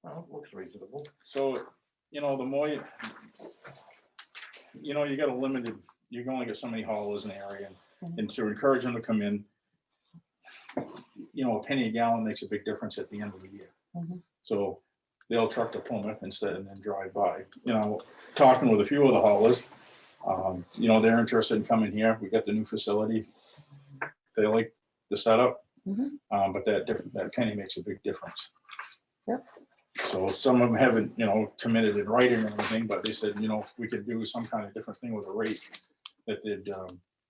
Well, looks reasonable. So, the more you got a limited, you can only get so many haulers in the area, and to encourage them to come in, a penny a gallon makes a big difference at the end of the year. So they'll truck to Plymouth instead and then drive by. Talking with a few of the haulers, they're interested in coming here. We got the new facility. They like the setup, but that penny makes a big difference. Yep. So some of them haven't, committed in writing or anything, but they said, if we could do some kind of different thing with a rate, that they'd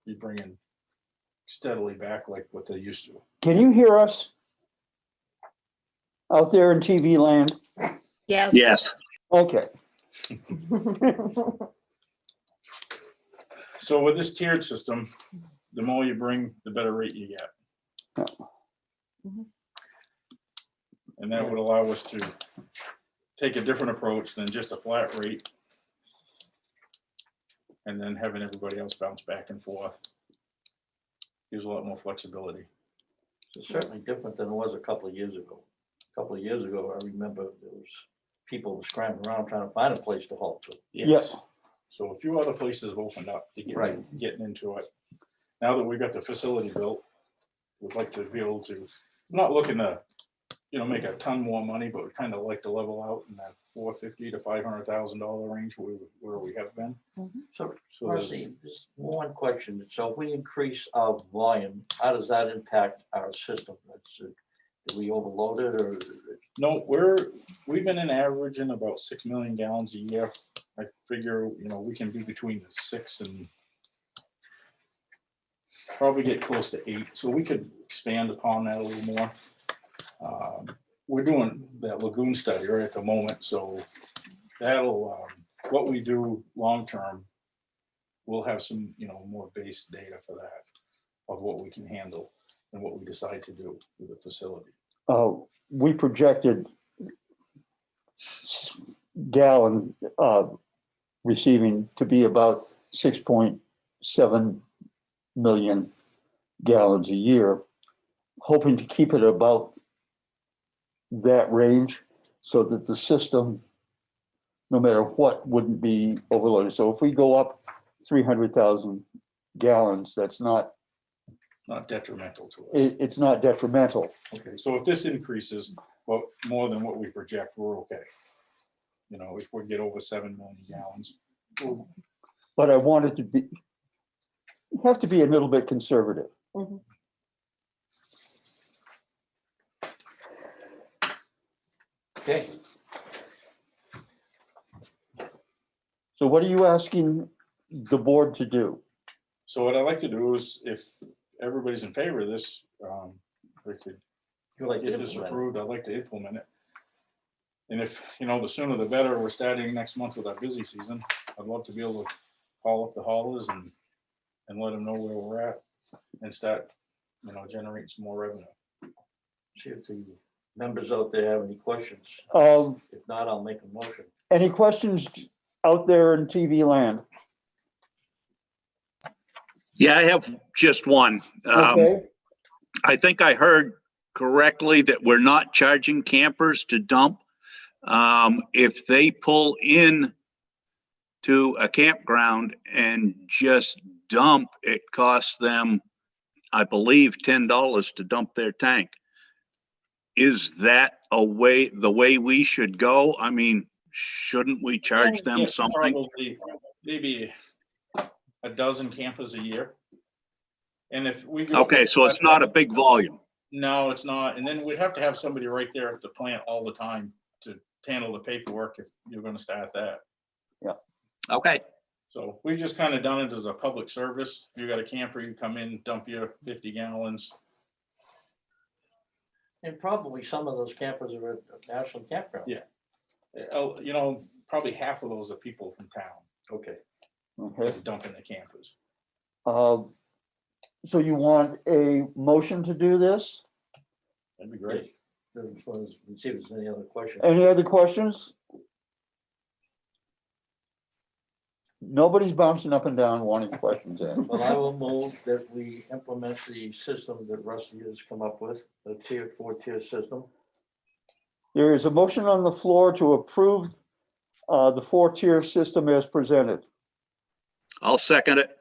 be bringing steadily back like what they used to. Can you hear us out there in TV land? Yes. Yes. Okay. So with this tiered system, the more you bring, the better rate you get. And that would allow us to take a different approach than just a flat rate, and then having everybody else bounce back and forth. Gives a lot more flexibility. It's certainly different than it was a couple of years ago. A couple of years ago, I remember there was people were scrambling around trying to find a place to haul to. Yes. So a few other places have opened up to getting into it. Now that we've got the facility built, we'd like to be able to, I'm not looking to, make a ton more money, but we kind of like to level out in that $450,000 to $500,000 range where we have been. So, So Marcy, just one question. So if we increase our volume, how does that impact our system? Do we overload it or? no, we've been averaging about 6 million gallons a year. I figure, we can be between the 6 and probably get close to 8. So we could expand upon that a little more. We're doing that lagoon study right at the moment, so that'll what we do long term, we'll have some more base data for that of what we can handle and what we decide to do with the facility. We projected gallon receiving to be about 6.7 million gallons a year, hoping to keep it about that range so that the system, no matter what, wouldn't be overloaded. So if we go up 300,000 gallons, that's not detrimental to us. it's not detrimental. Okay, so if this increases, well, more than what we project, we're okay. If we get over 7 million gallons. But I wanted to be, you have to be a little bit conservative. Okay. So what are you asking the board to do? So what I'd like to do is, if everybody's in favor of this, we could You like to get this implement it? approved. I'd like to implement it. And if, the sooner the better, we're starting next month with our busy season. I'd love to be able to call up the haulers and let them know where we're at and start, generating some more revenue. See if the members out there have any questions. Um, If not, I'll make a motion. Any questions out there in TV land? Yeah, I have just one. Okay. I think I heard correctly that we're not charging campers to dump. If they pull in to a campground and just dump, it costs them, I believe, $10 to dump their tank. Is that the way we should go? I mean, shouldn't we charge them Yeah, something? probably maybe a dozen campers a year. And if we go. Okay, so it's not a big volume. No, it's not. And then we'd have to have somebody right there at the plant all the time to handle the paperwork if you're gonna start that. Okay, So we've just kind of done it as a public service. You got a camper, you come in, dump your 50 gallons. And probably some of those campers are at Ashland Campground. Yeah. Probably half of those are people from town Okay. Okay. dumping the campers. So you want a motion to do this? That'd be great. Let's see if there's any other questions. Any other questions? Nobody's bouncing up and down wanting questions in. Well, I will move that we implement the system that Rusty has come up with, the 4-tier system. There is a motion on the floor to approve the 4-tier system as presented. I'll second it.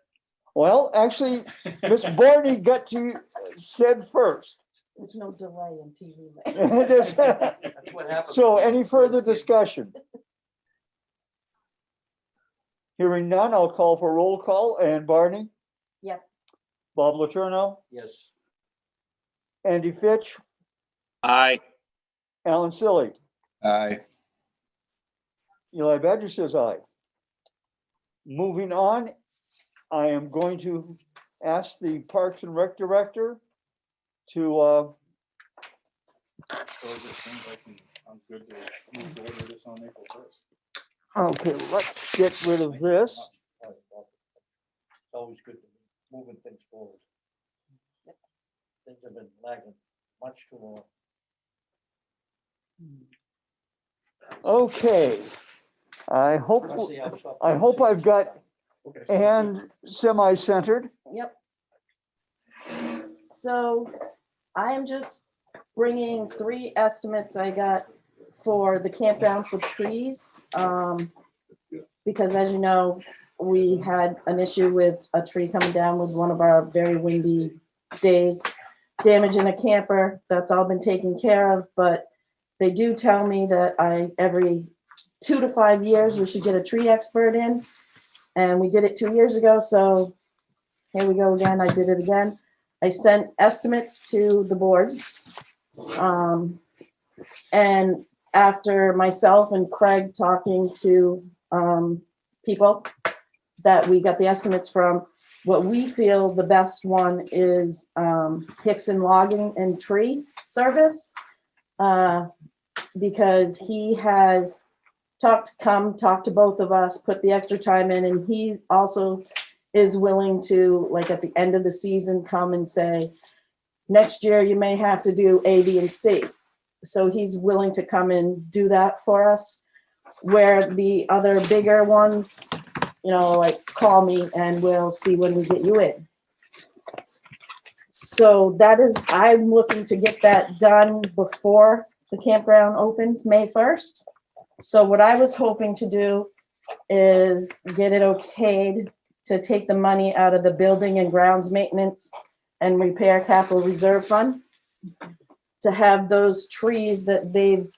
Well, actually, Ms. Barney got to said first. There's no delay in TV. That's what happens. So any further discussion? Hearing none, I'll call for roll call. And Barney, Yes. Bob Letourneau, Yes. Andy Fitch, Aye. Alan Silly, Aye. Eli Badger says aye. Moving on, I am going to ask the Parks and Rec Director to, So it just seems like I'm good to move forward with this on April 1st. okay, let's get rid of this. It's always good to be moving things forward. Things have been lagging much too long. Okay. I hope I've got Ann semi-centered. Yep. So I am just bringing 3 estimates I got for the campground for trees. Because as you know, we had an issue with a tree coming down with one of our very windy days, damaging a camper. That's all been taken care of, but they do tell me that every 2 to 5 years, we should get a tree expert in. And we did it 2 years ago, so here we go again. I did it again. I sent estimates to the board. And after myself and Craig talking to people that we got the estimates from, what we feel the best one is Hickson Logging and Tree Service. Because he has talked to both of us, put the extra time in, and he also is willing to, like at the end of the season, come and say, next year you may have to do A, B, and C. So he's willing to come and do that for us. Where the other bigger ones, like call me and we'll see when we get you in. So I'm looking to get that done before the campground opens May 1st. So what I was hoping to do is get it okayed to take the money out of the building and grounds maintenance and repair capital reserve fund to have those trees that they've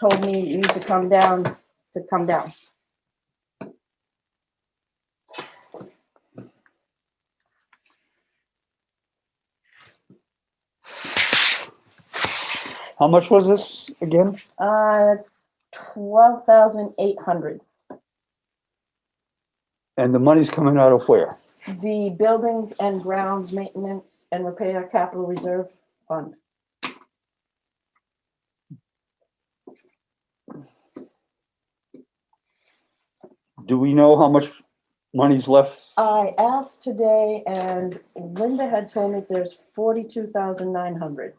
told me need to come down. How much was this again? 12,800. And the money's coming out of where? The buildings and grounds maintenance and repair capital reserve fund. Do we know how much money's left? I asked today and Linda had told me there's 42,900.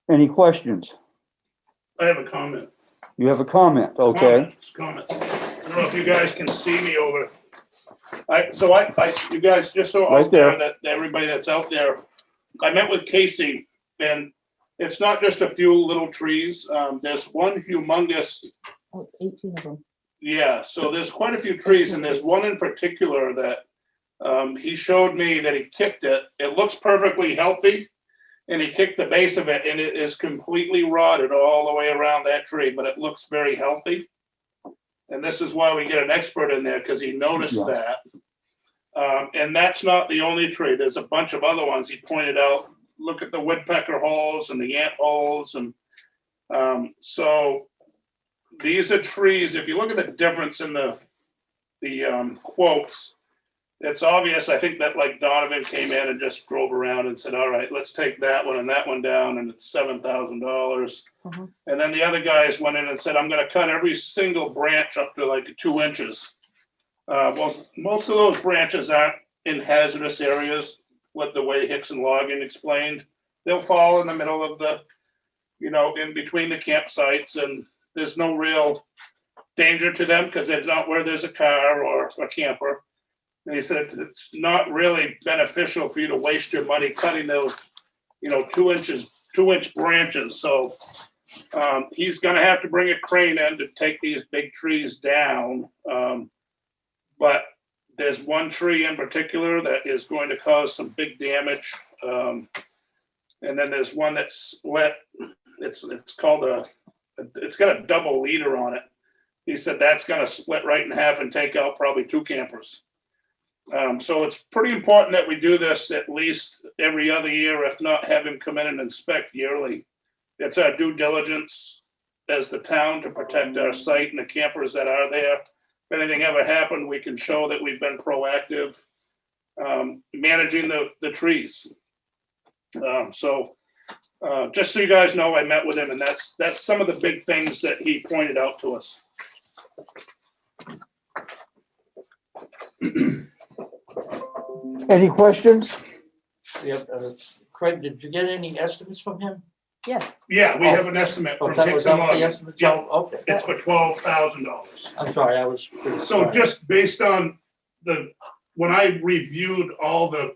Any questions? I have a comment. You have a comment, okay? Comments. I don't know if you guys can see me over. You guys, just so Right out there, there. that everybody that's out there, I met with Casey, and it's not just a few little trees. There's one humongous, Oh, it's 18 of them. yeah, so there's quite a few trees, and there's one in particular that he showed me that he kicked it. It looks perfectly healthy, and he kicked the base of it, and it is completely rotted all the way around that tree, but it looks very healthy. And this is why we get an expert in there, because he noticed Yeah. that. And that's not the only tree. There's a bunch of other ones he pointed out. Look at the woodpecker holes and the ant holes. And so these are trees. If you look at the difference in the quotes, it's obvious. I think that like Donovan came in and just drove around and said, all right, let's take that one and that one down, and it's $7,000. Mhm. And then the other guys went in and said, I'm going to cut every single branch up to like 2 inches. Well, most of those branches aren't in hazardous areas, with the way Hickson Logging explained. They'll fall in the middle of the, in between the campsites, and there's no real danger to them because it's not where there's a car or a camper. And he said it's not really beneficial for you to waste your money cutting those, 2-inch branches. So he's gonna have to bring a crane in to take these big trees down. But there's one tree in particular that is going to cause some big damage. And then there's one that's split. It's called it's got a double leader on it. He said that's gonna split right in half and take out probably 2 campers. So it's pretty important that we do this at least every other year, if not have him come in and inspect yearly. It's our due diligence as the town to protect our site and the campers that are there. If anything ever happened, we can show that we've been proactive managing the trees. So just so you guys know, I met with him, and that's some of the big things that he pointed out to us. Any questions? Yep, Craig, did you get any estimates from him? Yes, Yeah, we have an estimate Oh, from that was Hickson up the Logging. estimates? Yeah, Oh, okay. it's for $12,000. I'm sorry, I was. So just based on when I reviewed all the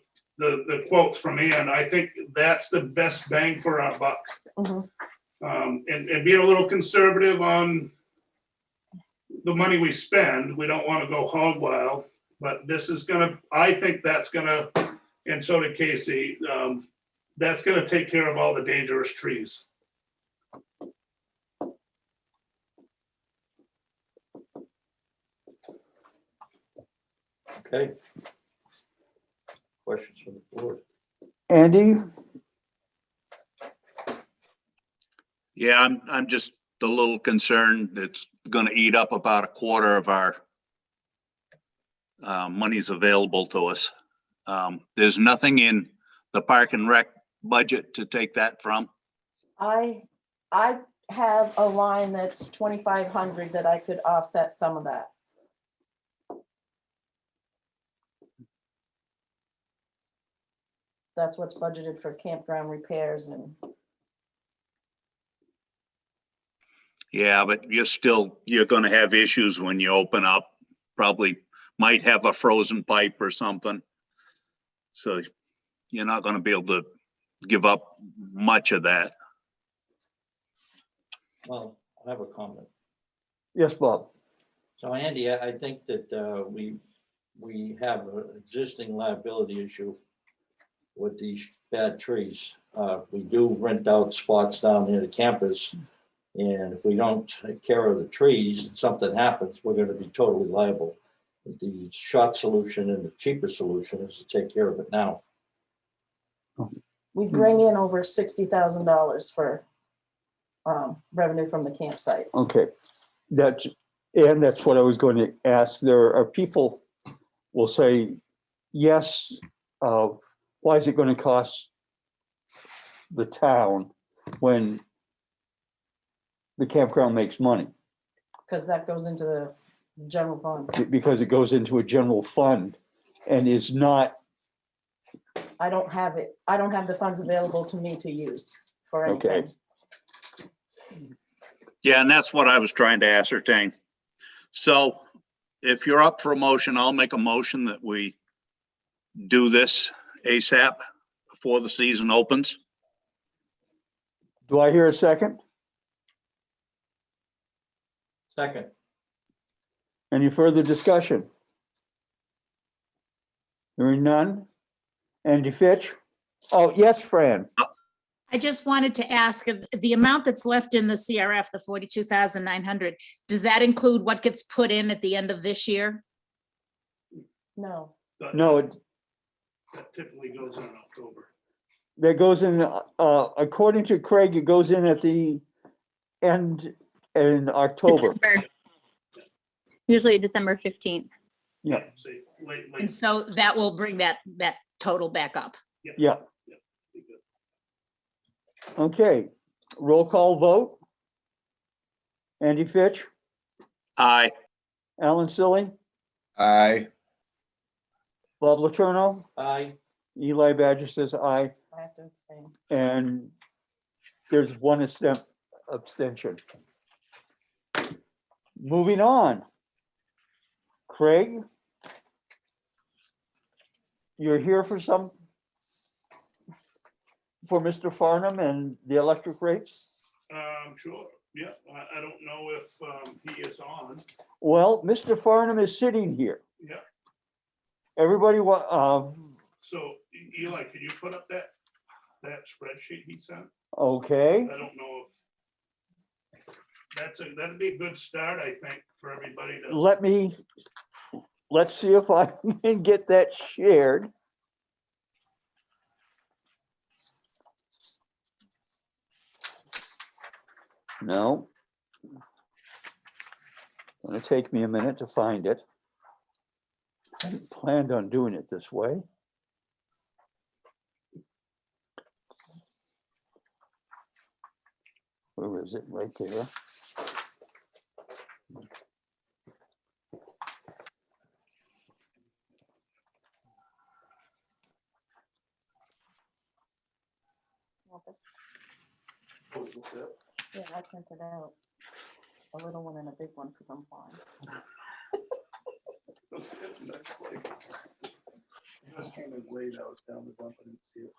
quotes from Ian, I think that's the best bang for our buck. Mhm. And being a little conservative on the money we spend, we don't want to go hog wild, but I think that's gonna, and so did Casey, that's gonna take care of all the dangerous trees. Okay. Questions from the board? Andy? Yeah, I'm just a little concerned. It's gonna eat up about a quarter of our monies available to us. There's nothing in the park and rec budget to take that from. I have a line that's 2,500 that I could offset some of that. That's what's budgeted for campground repairs and, Yeah, but you're gonna have issues when you open up. Probably might have a frozen pipe or something. So you're not gonna be able to give up much of that. Well, I have a comment. Yes, Bob. So Andy, I think that we have an existing liability issue with these bad trees. We do rent out spots down near the campus. And if we don't take care of the trees and something happens, we're gonna be totally liable. The short solution and the cheaper solution is to take care of it now. we bring in over $60,000 for revenue from the campsites. Okay, that's what I was going to ask. There are people will say, yes, why is it going to cost the town when the campground makes money? Because that goes into the general fund. Because it goes into a general fund and is not, I don't have it. I don't have the funds available to me to use for Okay. anything. Yeah, and that's what I was trying to ascertain. So if you're up for a motion, I'll make a motion that we do this ASAP before the season opens. do I hear a second? Second, Any further discussion? Hearing none? Andy Fitch? Oh, yes, Fran. I just wanted to ask, the amount that's left in the CRF, the 42,900, does that include what gets put in at the end of this year? No, No, That typically goes in October. that goes in, according to Craig, it goes in at the end in October. December. Usually December 15th. Yeah, See, late. And so that will bring that total back up. yeah. Okay, roll call vote. Andy Fitch, Aye. Alan Silly, Aye. Bob Laterno, aye. Eli Badger says aye, I have to abstain. and there's one abstention. Moving on. Craig? You're here for Mr. Farnham and the electric rates? Sure, yeah, I don't know if he is on, Well, Mr. Farnham is sitting here. yeah. Everybody, So Eli, can you put up that spreadsheet he sent? okay, I don't know if that'd be a good start, I think, for everybody to. let's see if I can get that shared. No. Gonna take me a minute to find it. I hadn't planned on doing it this way. Where is it? Right there. Yeah, I printed out a little one and a big one because I'm blind. Just came in late, I was down the dump and didn't see it.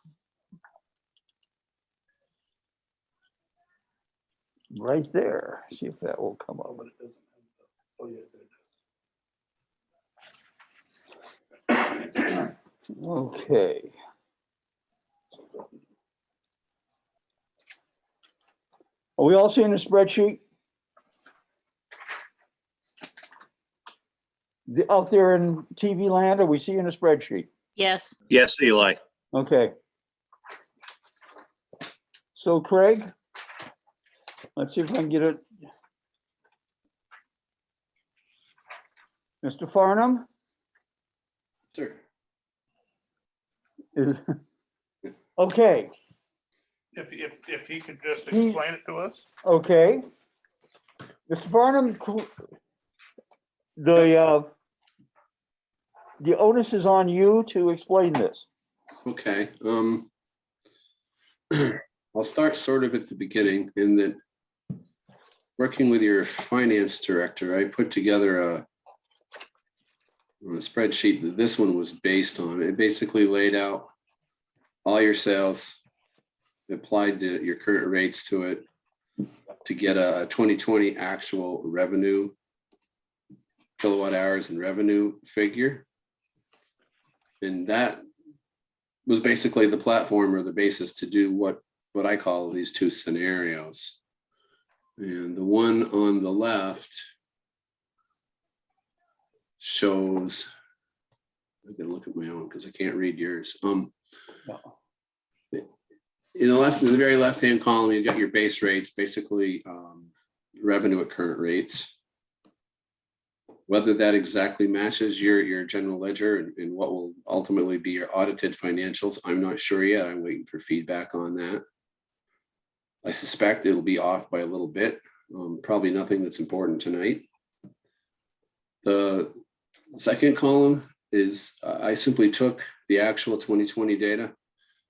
Right there. See if that will come up. But it doesn't have the, oh yeah, there it is. Okay. Are we all seeing the spreadsheet? Out there in TV land, are we seeing a spreadsheet? Yes, Yes, Eli. Okay. So Craig, let's see if I can get it. Mr. Farnham? Sure. Okay, If he could just explain it to us. okay. Mr. Farnham, the onus is on you to explain this. Okay. I'll start sort of at the beginning in that working with your finance director, I put together a spreadsheet that this one was based on. It basically laid out all your sales, applied your current rates to it to get a 2020 actual revenue, kilowatt hours and revenue figure. And that was basically the platform or the basis to do what I call these two scenarios. And the one on the left shows, I gotta look at my own because I can't read yours. In the very left-hand column, you've got your base rates, basically revenue at current rates. Whether that exactly matches your general ledger and what will ultimately be your audited financials, I'm not sure yet. I'm waiting for feedback on that. I suspect it'll be off by a little bit. Probably nothing that's important tonight. The second column is I simply took the actual 2020 data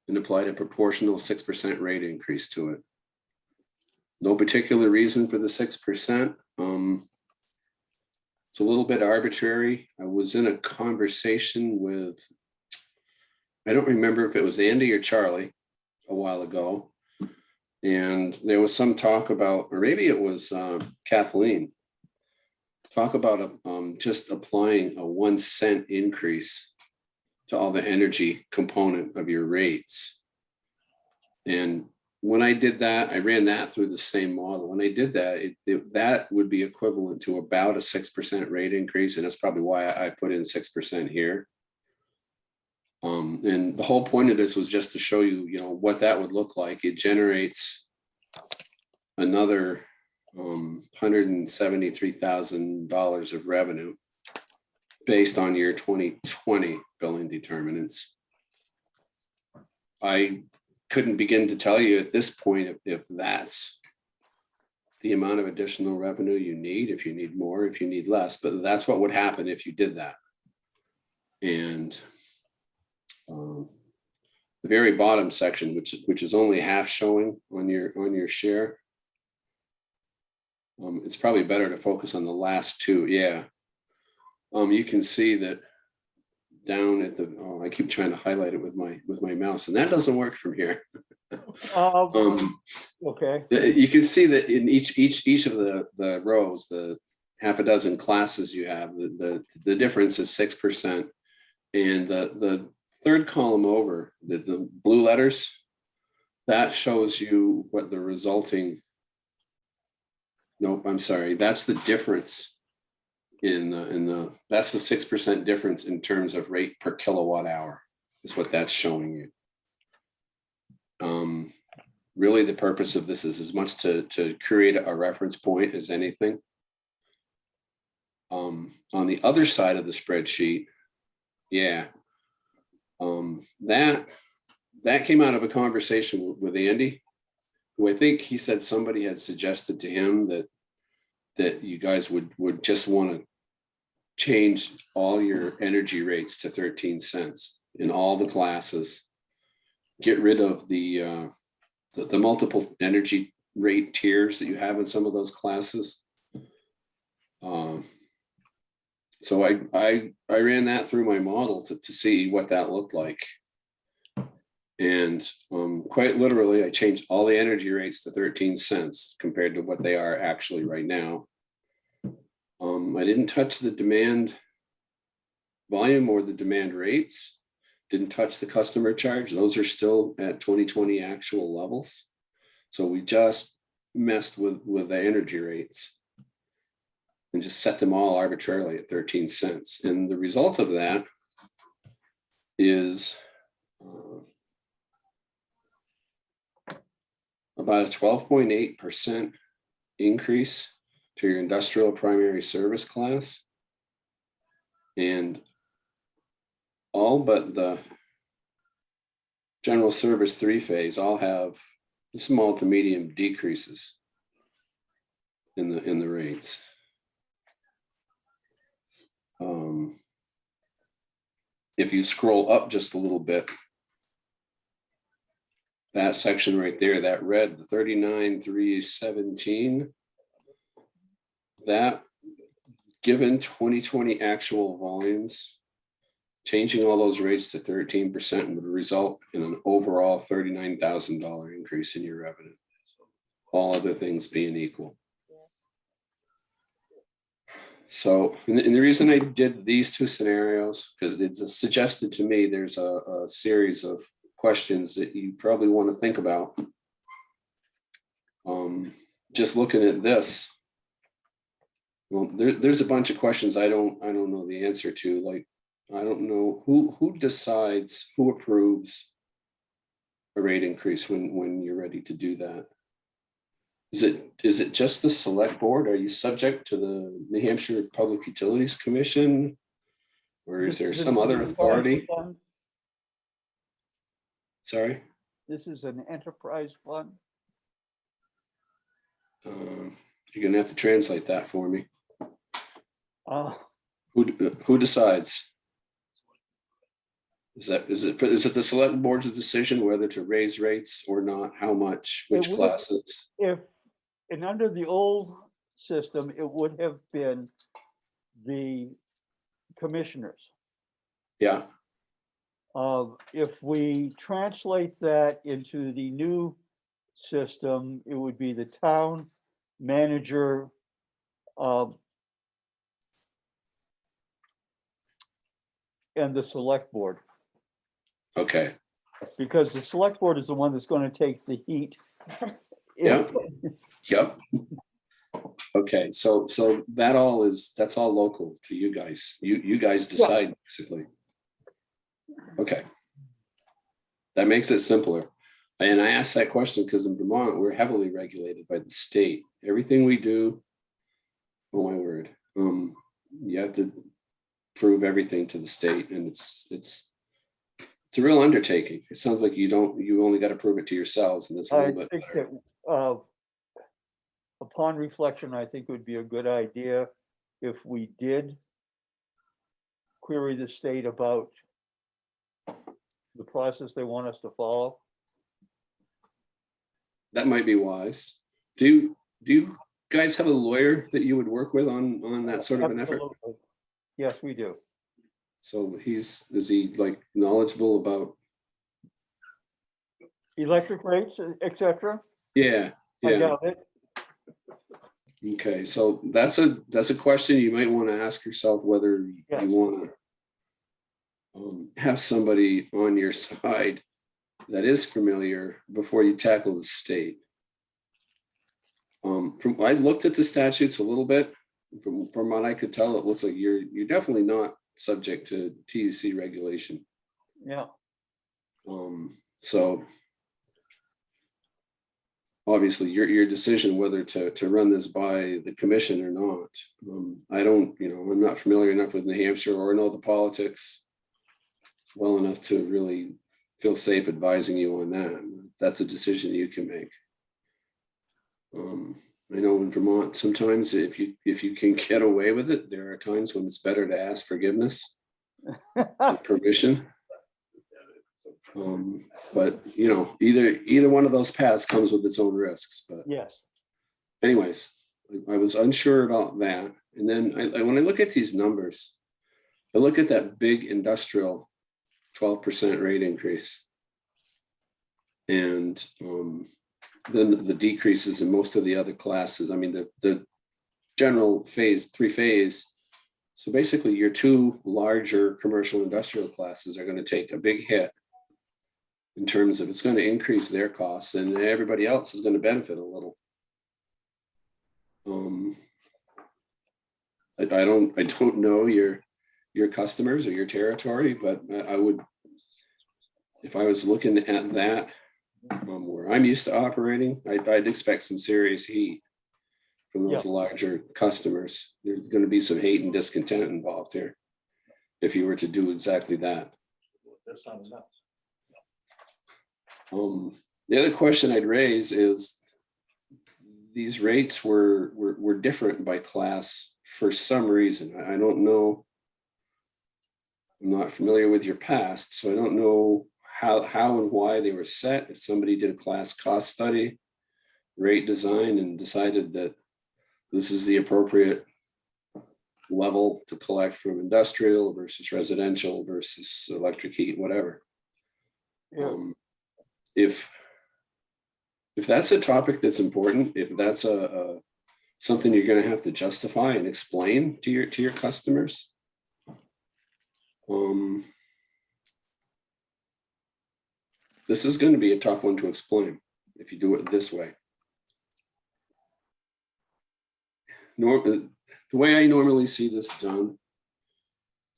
and applied a proportional 6% rate increase to it. No particular reason for the 6%. It's a little bit arbitrary. I was in a conversation with, I don't remember if it was Andy or Charlie a while ago. And there was some talk about, or maybe it was Kathleen, talk about just applying a 1 cent increase to all the energy component of your rates. And when I did that, I ran that through the same model. When I did that, that would be equivalent to about a 6% rate increase. And that's probably why I put in 6% here. And the whole point of this was just to show you, what that would look like. It generates another $173,000 of revenue based on your 2020 billing determinants. I couldn't begin to tell you at this point if that's the amount of additional revenue you need, if you need more, if you need less, but that's what would happen if you did that. And the very bottom section, which is only half showing on your share, It's probably better to focus on the last two. Yeah. You can see that down at the, oh, I keep trying to highlight it with my mouse, and that doesn't work from here. Okay, You can see that in each of the rows, the half a dozen classes you have, the difference is 6%. And the third column over, the blue letters, that shows you what the resulting, nope, I'm sorry, that's the difference that's the 6% difference in terms of rate per kilowatt hour, is what that's showing you. Really, the purpose of this is as much to create a reference point as anything. On the other side of the spreadsheet, yeah, that came out of a conversation with Andy, who I think he said somebody had suggested to him that you guys would just want to change all your energy rates to 13 cents in all the classes, get rid of the multiple energy rate tiers that you have in some of those classes. So I ran that through my model to see what that looked like. And quite literally, I changed all the energy rates to 13 cents compared to what they are actually right now. I didn't touch the demand volume or the demand rates. Didn't touch the customer charge. Those are still at 2020 actual levels. So we just messed with the energy rates and just set them all arbitrarily at 13 cents. And the result of that is about a 12.8% increase to your industrial primary service class. And all but the general service 3-phase all have small to medium decreases in the rates. If you scroll up just a little bit, that section right there, that red, the 39,317, that given 2020 actual volumes, changing all those rates to 13% would result in an overall $39,000 increase in your revenue, all other things being equal. So, and the reason I did these two scenarios, because it's suggested to me there's a series of questions that you probably want to think about. Just looking at this, well, there's a bunch of questions I don't know the answer to. Like, I don't know who decides, who approves a rate increase when you're ready to do that. Is it just the select board? Are you subject to the New Hampshire Public Utilities Commission? Or is there some other authority? Sorry? this is an enterprise fund. You're gonna have to translate that for me. Uh, Who decides? Is it the select board's decision whether to raise rates or not? How much? Which It would- classes? And under the old system, it would have been the commissioners. Yeah. If we translate that into the new system, it would be the town manager. And the select board, Okay. because the select board is the one that's going to take the heat. Yeah. Yep. Okay, so that's all local to you guys. You guys decide basically. Okay. That makes it simpler. And I asked that question because in Vermont, we're heavily regulated by the state. Everything we do, oh my word, you have to prove everything to the state, and it's a real undertaking. It sounds like you only got to prove it to yourselves, and it's a I little bit think better. that upon reflection, I think it would be a good idea if we did query the state about the process they want us to follow. That might be wise. Do guys have a lawyer that you would work with on that sort of an effort? Absolutely. Yes, we do. So is he like knowledgeable about? Electric rates, et cetera. Yeah, I yeah. doubt it. Okay, so that's a question you might want to ask yourself, whether Yes. you want to have somebody on your side that is familiar before you tackle the state. I looked at the statutes a little bit. From what I could tell, it looks like you're definitely not subject to TUC regulation. Yeah. So obviously your decision whether to run this by the commission or not. I don't, I'm not familiar enough with New Hampshire or know the politics well enough to really feel safe advising you on that. That's a decision you can make. I know in Vermont, sometimes if you can get away with it, there are times when it's better to ask forgiveness and permission. But either one of those paths comes with its own risks. But Yes. anyways, I was unsure about that. And then when I look at these numbers, I look at that big industrial 12% rate increase. And then the decreases in most of the other classes. I mean, the general three-phase. So basically your two larger commercial industrial classes are going to take a big hit in terms of it's going to increase their costs, and everybody else is going to benefit a little. I don't know your customers or your territory, but I would, if I was looking at that where I'm used to operating, I'd expect some serious heat from those larger customers. There's going to be some hate and discontent involved here if you were to do exactly that. That sounds nuts. The other question I'd raise is these rates were different by class for some reason. I don't know. I'm not familiar with your past, so I don't know how and why they were set. If somebody did a class cost study, rate design, and decided that this is the appropriate level to collect from industrial versus residential versus electric heat, whatever. Yeah. If that's a topic that's important, if that's something you're going to have to justify and explain to your customers, this is going to be a tough one to explain if you do it this way. The way I normally see this done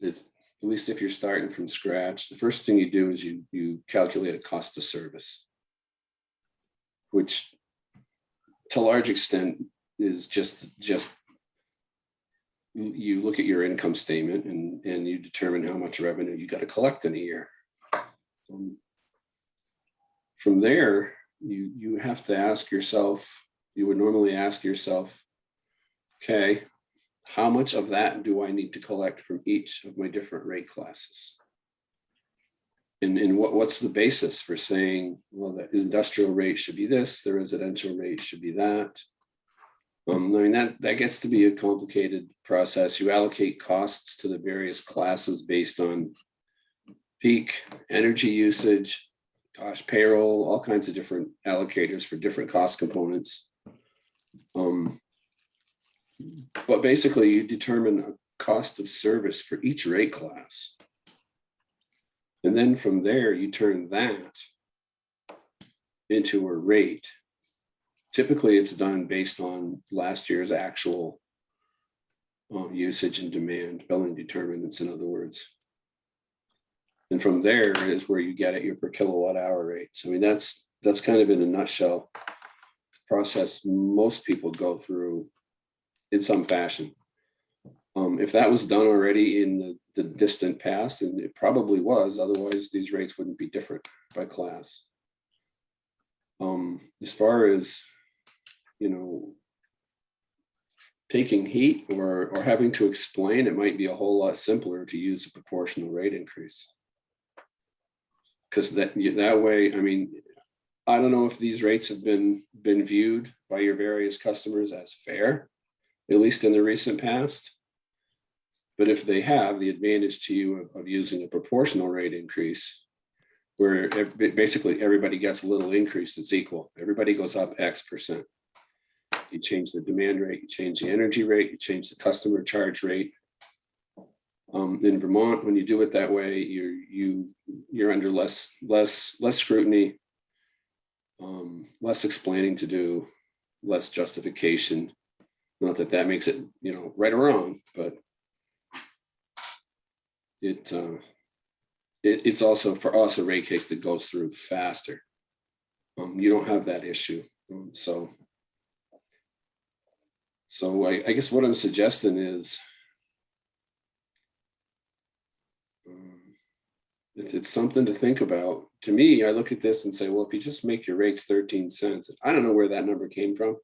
is, at least if you're starting from scratch, the first thing you do is you calculate a cost of service, which to a large extent is just you look at your income statement and you determine how much revenue you got to collect in a year. From there, you have to ask yourself, you would normally ask yourself, okay, how much of that do I need to collect from each of my different rate classes? And what's the basis for saying, well, the industrial rate should be this, the residential rate should be that? I mean, that gets to be a complicated process. You allocate costs to the various classes based on peak, energy usage, payroll, all kinds of different allocators for different cost components. But basically you determine a cost of service for each rate class. And then from there, you turn that into a rate. Typically it's done based on last year's actual usage and demand, billing determinants, in other words. And from there is where you get at your per kilowatt hour rates. I mean, that's kind of in a nutshell the process most people go through in some fashion. If that was done already in the distant past, and it probably was, otherwise these rates wouldn't be different by class. As far as, taking heat or having to explain, it might be a whole lot simpler to use a proportional rate increase. Because that way, I mean, I don't know if these rates have been viewed by your various customers as fair, at least in the recent past. But if they have, the advantage to you of using a proportional rate increase, where basically everybody gets a little increase that's equal. Everybody goes up X%. You change the demand rate, you change the energy rate, you change the customer charge rate. In Vermont, when you do it that way, you're under less scrutiny, less explaining to do, less justification. Not that that makes it, right or wrong, but it's also for us a rate case that goes through faster. You don't have that issue, so I guess what I'm suggesting is it's something to think about. To me, I look at this and say, well, if you just make your rates 13 cents, I don't know where that number came from.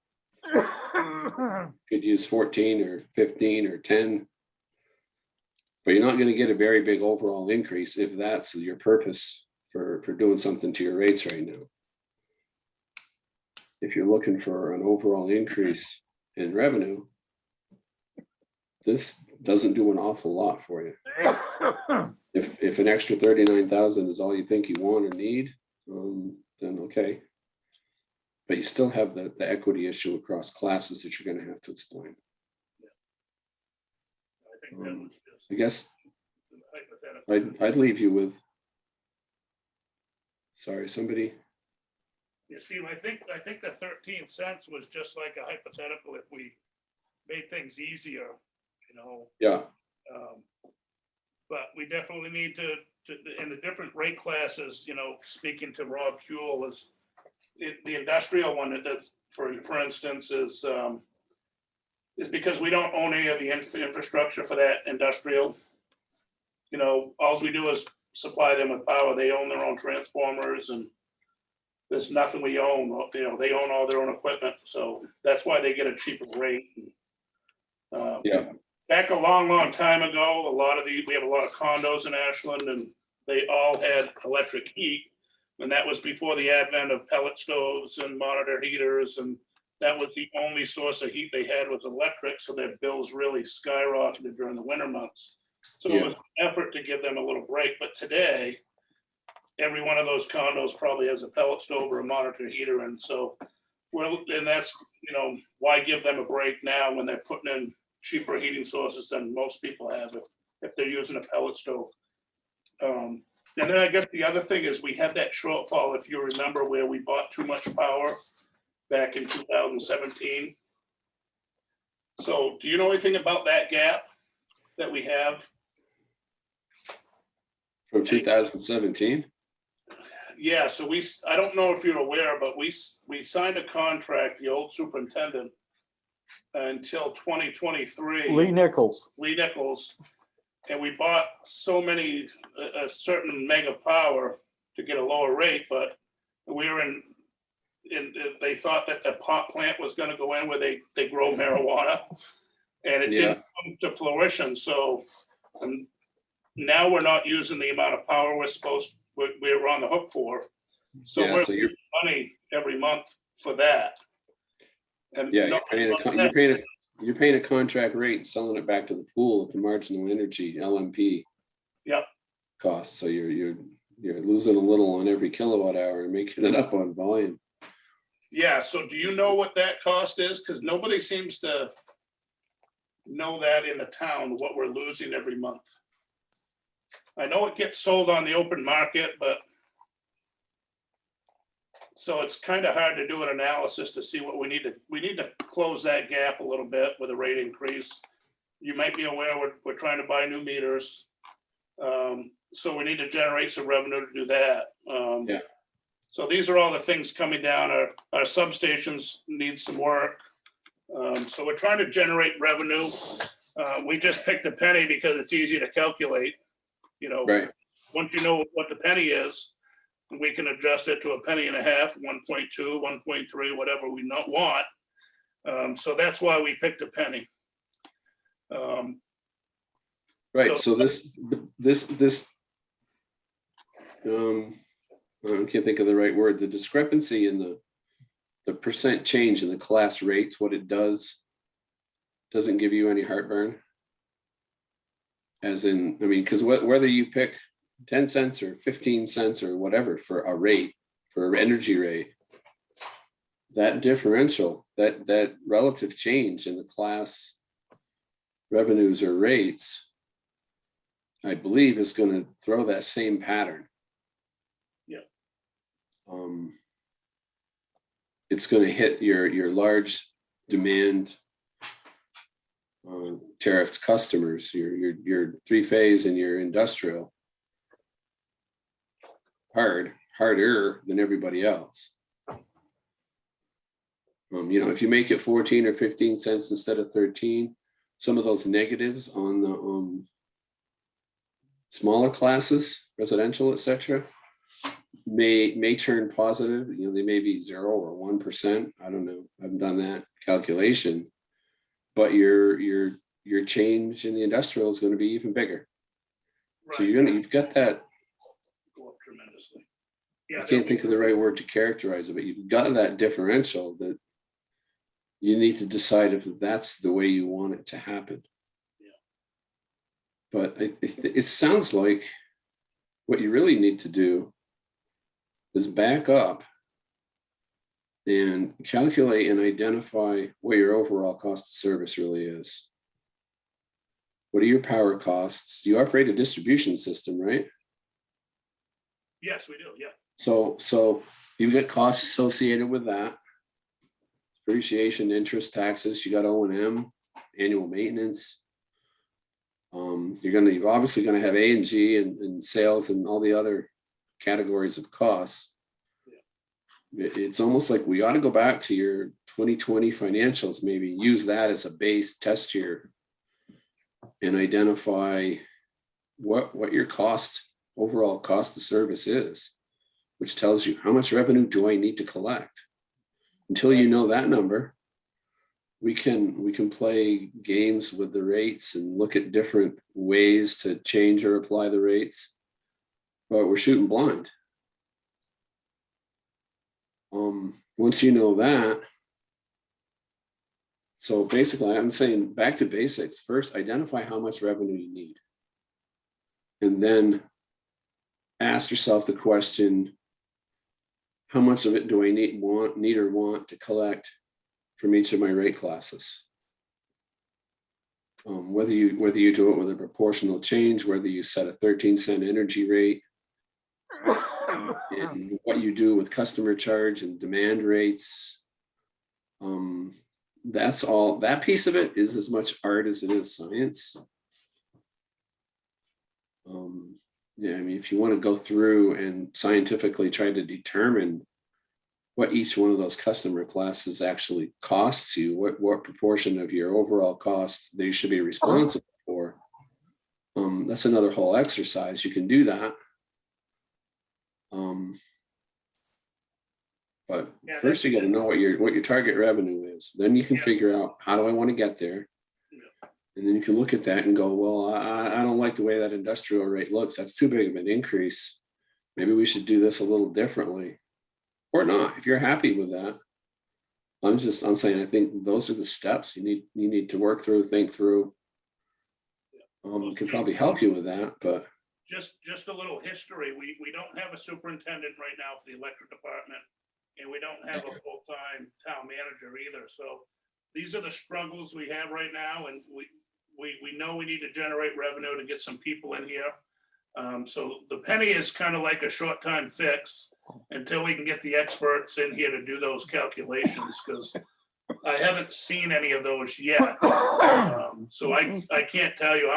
Could use 14 or 15 or 10. But you're not going to get a very big overall increase if that's your purpose for doing something to your rates right now. If you're looking for an overall increase in revenue, this doesn't do an awful lot for you. If an extra 39,000 is all you think you want or need, then okay. But you still have the equity issue across classes that you're going to have to explain. I guess I'd leave you with. Sorry, somebody. Yeah, Steve, I think the 13 cents was just like a hypothetical if we made things easier, Yeah. But we definitely need to in the different rate classes, speaking to Rob Kuehl, is the industrial one that for instance is because we don't own any of the infrastructure for that industrial. All we do is supply them with power. They own their own transformers and there's nothing we own. They own all their own equipment. So that's why they get a cheaper rate. Yeah. Back a long time ago, we have a lot of condos in Ashland and they all had electric heat. And that was before the advent of pellet stoves and monitor heaters. And that was the only source of heat they had was electric. So their bills really skyrocketed during the winter months. So it was an effort to give them a little break. But today, every one of those condos probably has a pellet stove or a monitor heater. And so that's, why give them a break now when they're putting in cheaper heating sources than most people have if they're using a pellet stove. And then I guess the other thing is we had that shortfall, if you remember, where we bought too much power back in 2017. So do you know anything about that gap that we have? From 2017? Yeah, so I don't know if you're aware, but we signed a contract, the old superintendent, until 2023. Lee Nichols. And we bought so many, a certain mega power to get a lower rate, but we were they thought that the pot plant was going to go in where they grow marijuana, and it didn't come to fruition. So now we're not using the amount of power we're on the hook for. So we're paying money every month for that. And you're paying a contract rate and selling it back to the pool at the marginal energy LMP. Yep. Cost. So you're losing a little on every kilowatt hour and making it up on volume. Yeah. So do you know what that cost is? Because nobody seems to know that in the town, what we're losing every month. I know it gets sold on the open market, but so it's kind of hard to do an analysis to see what we need to close that gap a little bit with a rate increase. You might be aware we're trying to buy new meters. So we need to generate some revenue to do that. So these are all the things coming down. Our substations need some work. So we're trying to generate revenue. We just picked a penny because it's easy to calculate. Right. Once you know what the penny is, we can adjust it to a penny and a half, 1.2, 1.3, whatever we not want. So that's why we picked a penny. Right. So this I can't think of the right word, the discrepancy in the percent change in the class rates, what it doesn't give you any heartburn. As in, I mean, because whether you pick 10 cents or 15 cents or whatever for a rate, for an energy rate, that differential, that relative change in the class revenues or rates, I believe is going to throw that same pattern. Yeah. It's going to hit your large demand tariffed customers, your three-phase and your industrial harder than everybody else. If you make it 14 or 15 cents instead of 13, some of those negatives on the smaller classes, residential, etc., may turn positive. They may be 0 or 1%. I don't know. I haven't done that calculation. But your change in the industrial is going to be even bigger. So you've got that. Go up tremendously. Yeah, I can't think of the right word to characterize it, but you've got that differential that you need to decide if that's the way you want it to happen. Yeah. But it sounds like what you really need to do is back up and calculate and identify what your overall cost of service really is. What are your power costs? You operate a distribution system, right? Yes, we do. Yeah. So you get costs associated with that. Depreciation, interest, taxes, you got O&M, annual maintenance. You're obviously going to have A&G and sales and all the other categories of costs. It's almost like we ought to go back to your 2020 financials, maybe use that as a base test year and identify what your overall cost of service is, which tells you how much revenue do I need to collect. Until you know that number, we can play games with the rates and look at different ways to change or apply the rates, but we're shooting blind. Once you know that, so basically I'm saying back to basics. First, identify how much revenue you need. And then ask yourself the question, how much of it do I need or want to collect from each of my rate classes? Whether you do it with a proportional change, whether you set a 13-cent energy rate, and what you do with customer charge and demand rates, that's all. That piece of it is as much art as it is science. If you want to go through and scientifically try to determine what each one of those customer classes actually costs you, what proportion of your overall cost they should be responsible for, that's another whole exercise. You can do that. But first you got to know what your target revenue is. Then you can figure out, how do I want to get there? And then you can look at that and go, well, I don't like the way that industrial rate looks. That's too big of an increase. Maybe we should do this a little differently, or not. If you're happy with that, I'm saying I think those are the steps you need to work through, think through. Can probably help you with that, but just a little history. We don't have a superintendent right now for the electric department, and we don't have a full-time town manager either. So these are the struggles we have right now, and we know we need to generate revenue to get some people in here. So the penny is kind of like a short-time fix until we can get the experts in here to do those calculations, because I haven't seen any of those yet. So I can't tell you.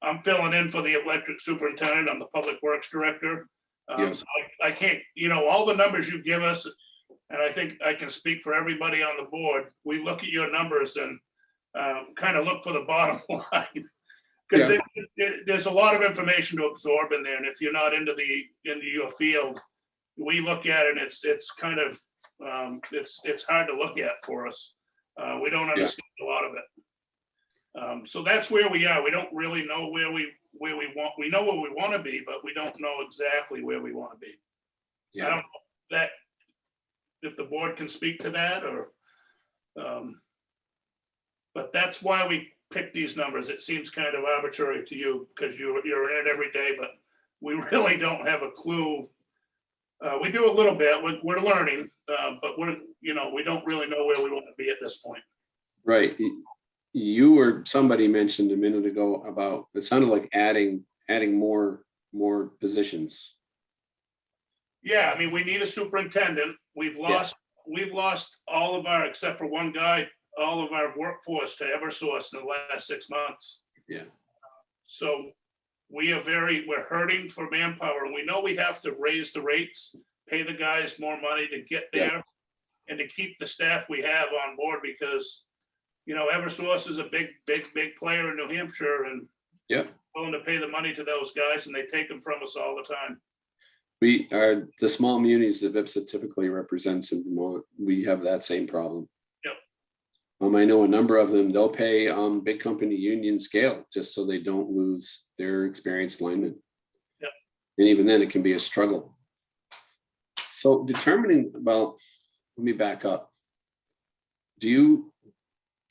I'm filling in for the electric superintendent. I'm the public works director. So I can't, all the numbers you give us, and I think I can speak for everybody on the board. We look at your numbers and kind of look for the bottom line, because there's a lot of information to absorb in there. And if you're not into your field, we look at it and it's kind of it's hard to look at for us. We don't understand a lot of it. So that's where we are. We don't really know where we want. We know where we want to be, but we don't know exactly where we want to be. I don't know if the board can speak to that or, but that's why we pick these numbers. It seems kind of arbitrary to you because you're in it every day, but we really don't have a clue. We do a little bit, we're learning, but we don't really know where we want to be at this point. Right. You or somebody mentioned a minute ago about, it sounded like adding more positions. Yeah, I mean, we need a superintendent. We've lost all of our, except for one guy, all of our workforce to Eversource in the last 6 months. Yeah. So we're hurting for manpower, and we know we have to raise the rates, pay the guys more money to get there and to keep the staff we have on board because, Eversource is a big player in New Hampshire and willing to pay the money to those guys, and they take them from us all the time. We are the small munis that VIPSA typically represents in Vermont. We have that same problem. Yep. I know a number of them, they'll pay big company union scale just so they don't lose their experienced linemen. Yep. And even then it can be a struggle. So determining about, let me back up. Do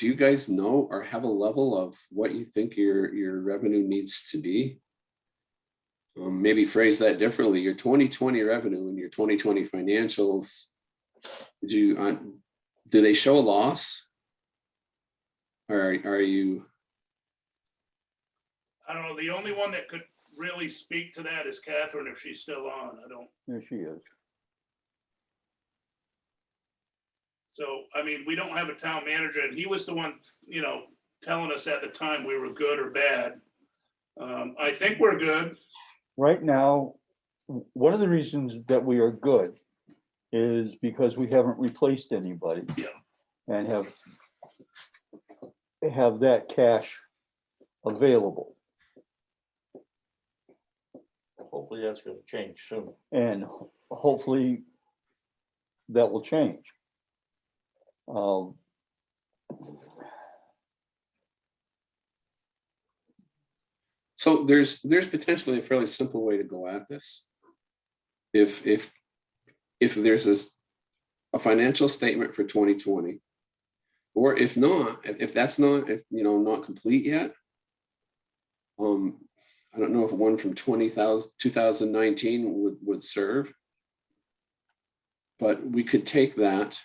you guys know or have a level of what you think your revenue needs to be? Maybe phrase that differently. Your 2020 revenue and your 2020 financials, do they show a loss? Or are you? I don't know. The only one that could really speak to that is Catherine, if she's still on. I don't. There she is. So, I mean, we don't have a town manager, and he was the one, telling us at the time we were good or bad. I think we're good. Right now, one of the reasons that we are good is because we haven't replaced anybody. Yeah. And have that cash available. Hopefully that's gonna change soon. And hopefully that will change. So there's potentially a fairly simple way to go at this. If there's a financial statement for 2020, or if that's not not complete yet, I don't know if one from 2019 would serve, but we could take that.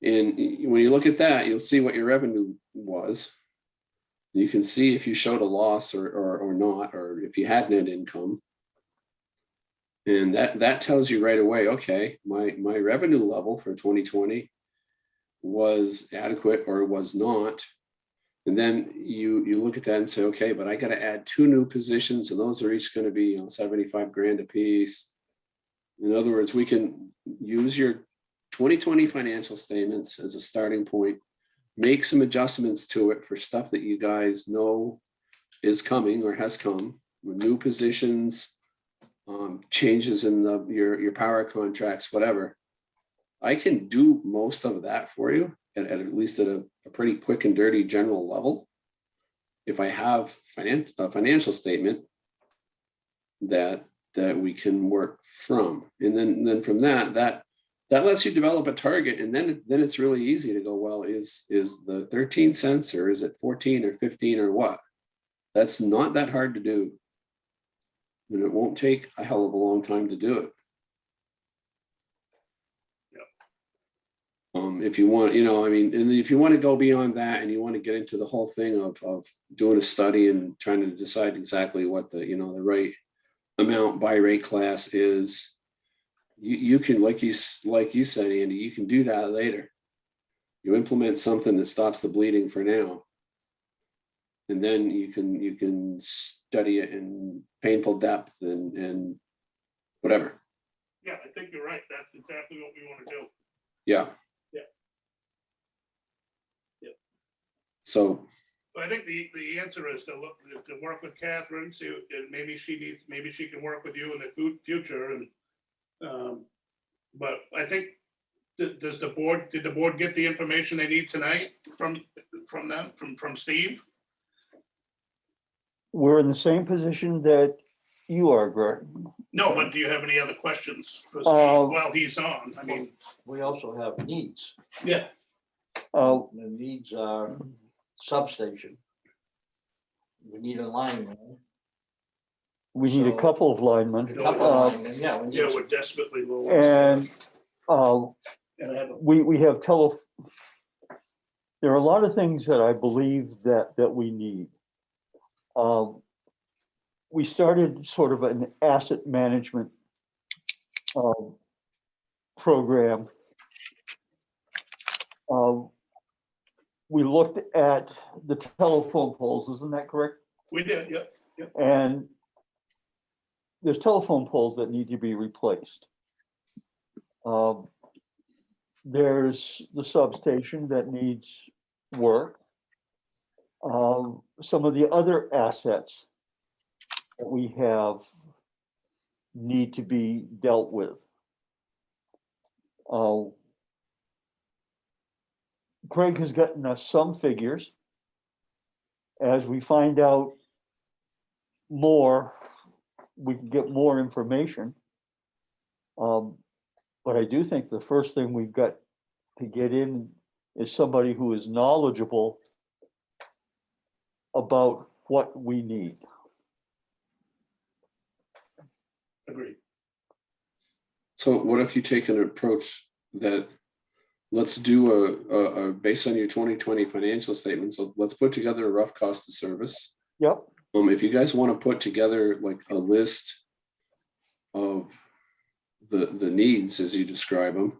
And when you look at that, you'll see what your revenue was. You can see if you showed a loss or not, or if you had net income. And that tells you right away, okay, my revenue level for 2020 was adequate or was not. And then you look at that and say, okay, but I got to add 2 new positions, and those are each going to be 75 grand a piece. In other words, we can use your 2020 financial statements as a starting point, make some adjustments to it for stuff that you guys know is coming or has come, with new positions, changes in your power contracts, whatever. I can do most of that for you at least at a pretty quick and dirty general level. If I have a financial statement that we can work from, and then from that lets you develop a target, and then it's really easy to go, well, is the 13 cents or is it 14 or 15 or what? That's not that hard to do. And it won't take a hell of a long time to do it. If you want, and if you want to go beyond that and you want to get into the whole thing of doing a study and trying to decide exactly what the right amount by rate class is, you can, like you said, Andy, you can do that later. You implement something that stops the bleeding for now, and then you can study it in painful depth and whatever. Yeah, I think you're right. That's exactly what we want to do. Yeah. So I think the answer is to work with Catherine, see, and maybe she can work with you in the future. And but I think did the board get the information they need tonight from Steve? We're in the same position that You are, Greg. No, but do you have any other questions for Steve while he's on? I mean, We also have needs. yeah, Uh, The needs are substation. We need a lineman. we need a So- couple of linemen. A couple of linemen, yeah. we need yeah, some- we're desperately low. on And, staff. uh, And I have a we have there are a lot of things that I believe that we need. We started sort of an asset management program. We looked at the telephone poles, isn't that correct? We did, yeah. And there's telephone poles that need to be replaced. There's the substation that needs work. Some of the other assets that we have need to be dealt with. Craig has gotten us some figures. As we find out more, we can get more information. But I do think the first thing we've got to get in is somebody who is knowledgeable about what we need. Agreed. So what if you take an approach that, let's do a based on your 2020 financial statements, so let's put together a rough cost of service. Yep. If you guys want to put together like a list of the needs as you describe them,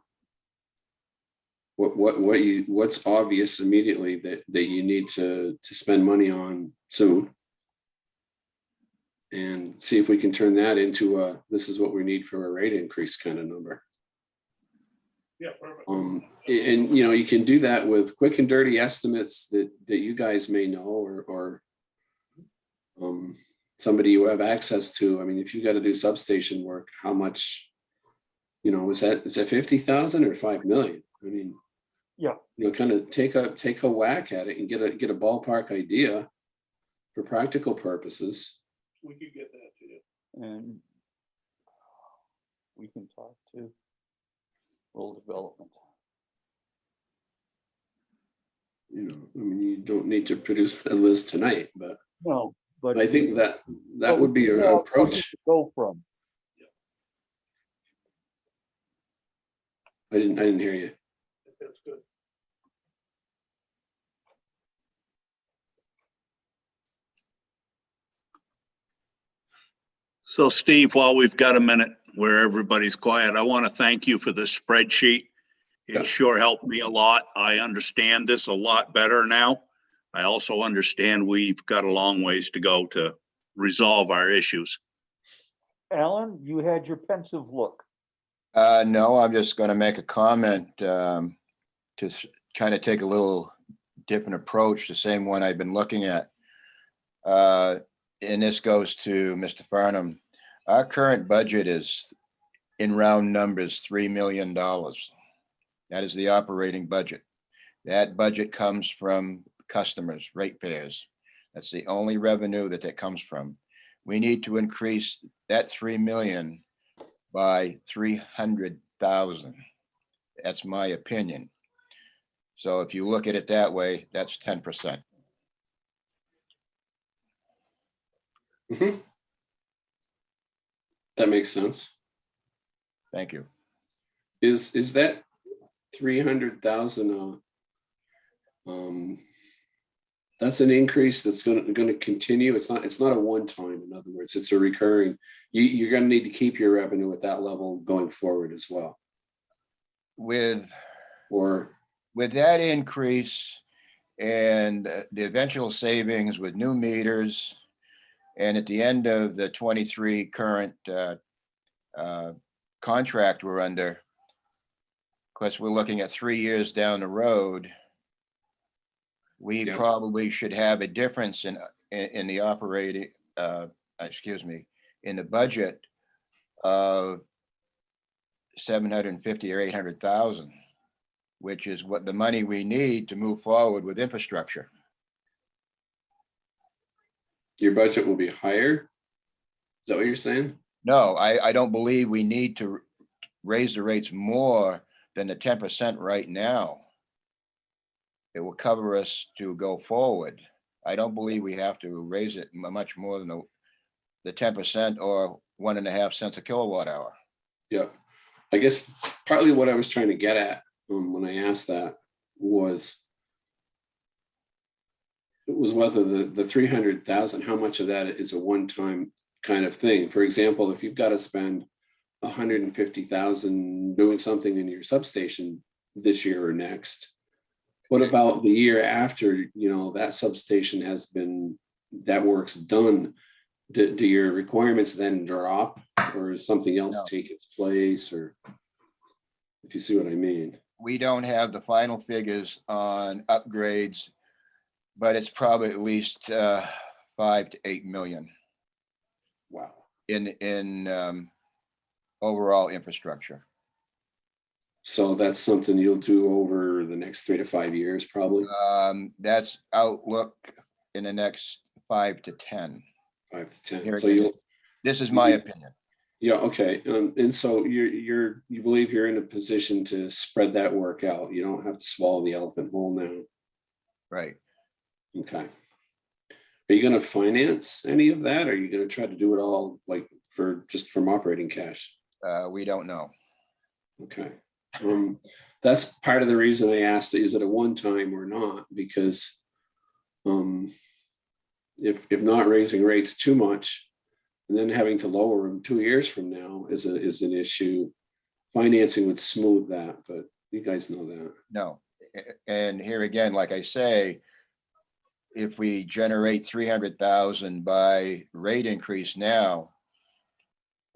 what's obvious immediately that you need to spend money on soon, and see if we can turn that into a, this is what we need for a rate increase kind of number. Yeah, perfect. And you know, you can do that with quick and dirty estimates that you guys may know, or somebody you have access to. I mean, if you got to do substation work, how much, you know, is that 50,000 or 5 million? I mean, Yeah. you know, kind of take a whack at it and get a ballpark idea for practical purposes. We could get that to you. And we can talk to rural development. You know, I mean, you don't need to produce a list tonight, but No, but I think that would be an Yeah, approach. to go from. I didn't hear you. That's good. So Steve, while we've got a minute where everybody's quiet, I want to thank you for the spreadsheet. Yeah. It sure helped me a lot. I understand this a lot better now. I also understand we've got a long ways to go to resolve our issues. Alan, you had your pensive look. No, I'm just going to make a comment to kind of take a little different approach, the same one I've been looking at. And this goes to Mr. Farnham. Our current budget is, in round numbers, $3 million. That is the operating budget. That budget comes from customers, ratepayers. That's the only revenue that comes from. We need to increase that 3 million by 300,000. That's my opinion. So if you look at it that way, that's 10%. Mm-hmm. That makes sense. Thank you. Is that 300,000? That's an increase that's going to continue. It's not a one time. In other words, it's a recurring. You're going to need to keep your revenue at that level going forward as well. With that increase and the eventual savings with new meters, and at the end of the 23 current contract we're under, of course, we're looking at 3 years down the road. We probably should have a difference in the operating, in the budget of 750 or 800,000, which is what the money we need to move forward with infrastructure. Your budget will be higher? that what you're saying? No, I don't believe we need to raise the rates more than the 10% right now. It will cover us to go forward. I don't believe we have to raise it much more than the 10% or 1.5 cents a kilowatt hour. Yeah. I guess partly what I was trying to get at when I asked that was whether the 300,000, how much of that is a one-time kind of thing. For example, if you've got to spend 150,000 doing something in your substation this year or next, what about the year after, you know, that substation has been, that work's done? Do your requirements then drop, or is something else No. take its place, or if you see what I mean? We don't have the final figures on upgrades, but it's probably at least 5 to 8 million Wow. in overall infrastructure. So that's something you'll do over the next 3 to 5 years, probably. That's outlook in the next 5 to 10. 5 to 10. Here So again, you'll, this is my opinion. yeah, okay. And so you believe you're in a position to spread that work out. You don't have to swallow the elephant whole now. Right. Okay. Are you going to finance any of that? Or are you going to try to do it all like just from operating cash? We don't know. Okay. That's part of the reason I asked, is it a one-time or not? Because if not raising rates too much and then having to lower them 2 years from now is an issue, financing would smooth that, but you guys know that. No. And here again, like I say, if we generate 300,000 by rate increase now,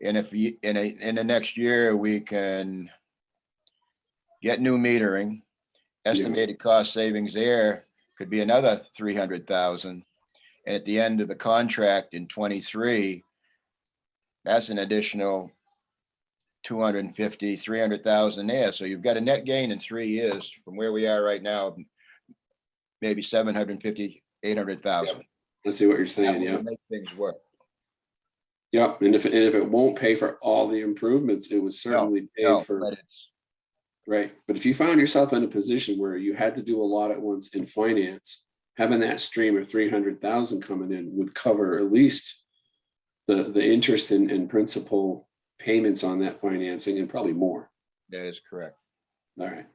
and if we, in the next year, we can get new metering, estimated cost savings there could be another 300,000. And at the end of the contract in 23, that's an additional 250, 300,000 there. So you've got a net gain in 3 years from where we are right now, maybe 750, 800,000. I see what you're saying. Yeah. Make things work. Yeah. And if it won't pay for all the improvements, it would certainly pay for. But it's, Right. But if you found yourself in a position where you had to do a lot at once in finance, having that stream of 300,000 coming in would cover at least the interest and principal payments on that financing, and probably more. that is correct. All right.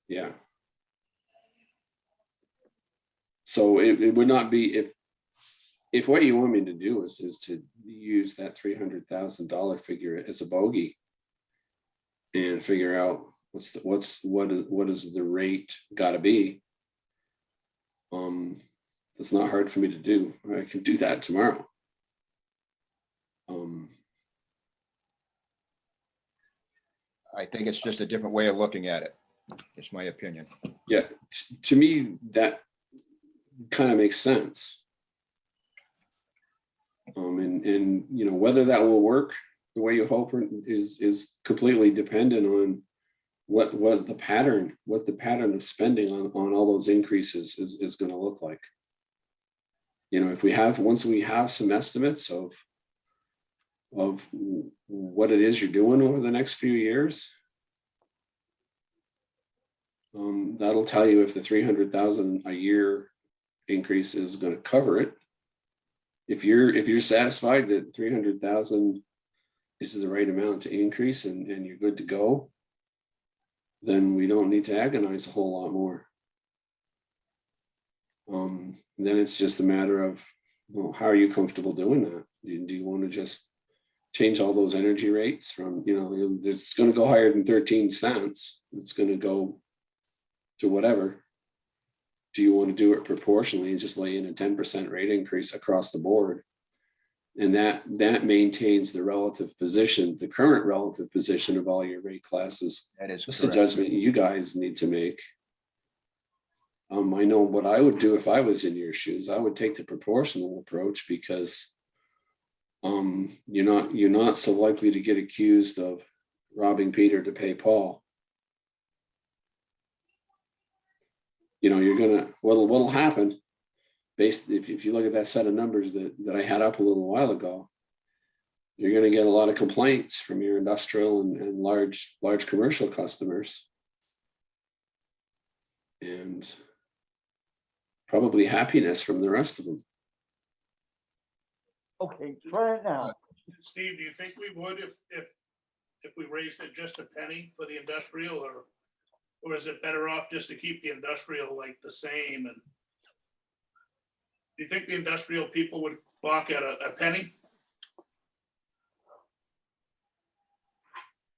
Yeah. So it would not be, if what you want me to do is to use that $300,000 figure as a bogey and figure out what is the rate got to be. It's not hard for me to do. I can do that tomorrow. I think it's just a different way of looking at it. It's my opinion. Yeah, to me that kind of makes sense. And you know, whether that will work the way you hope is completely dependent on what the pattern of spending on all those increases is going to look like. You know, once we have some estimates of what it is you're doing over the next few years, that'll tell you if the 300,000 a year increase is going to cover it. If you're satisfied that 300,000 is the right amount to increase and you're good to go, then we don't need to agonize a whole lot more. Then it's just a matter of, well, how are you comfortable doing that? Do you want to just change all those energy rates from, you know, it's going to go higher than 13 cents. It's going to go to whatever. Do you want to do it proportionally and just lay in a 10% rate increase across the board? And that maintains the relative position, the current relative position of all your rate classes. That is That's the correct. judgment you guys need to make. I know what I would do if I was in your shoes. I would take the proportional approach because you're not so likely to get accused of robbing Peter to pay Paul. You know, what'll happen if you look at that set of numbers that I had up a little while ago, you're going to get a lot of complaints from your industrial and large commercial customers. And probably happiness from the rest of them. Okay, try it now. Steve, do you think we would if we raised it just a penny for the industrial, or is it better off just to keep the industrial like the same? And do you think the industrial people would balk at a penny?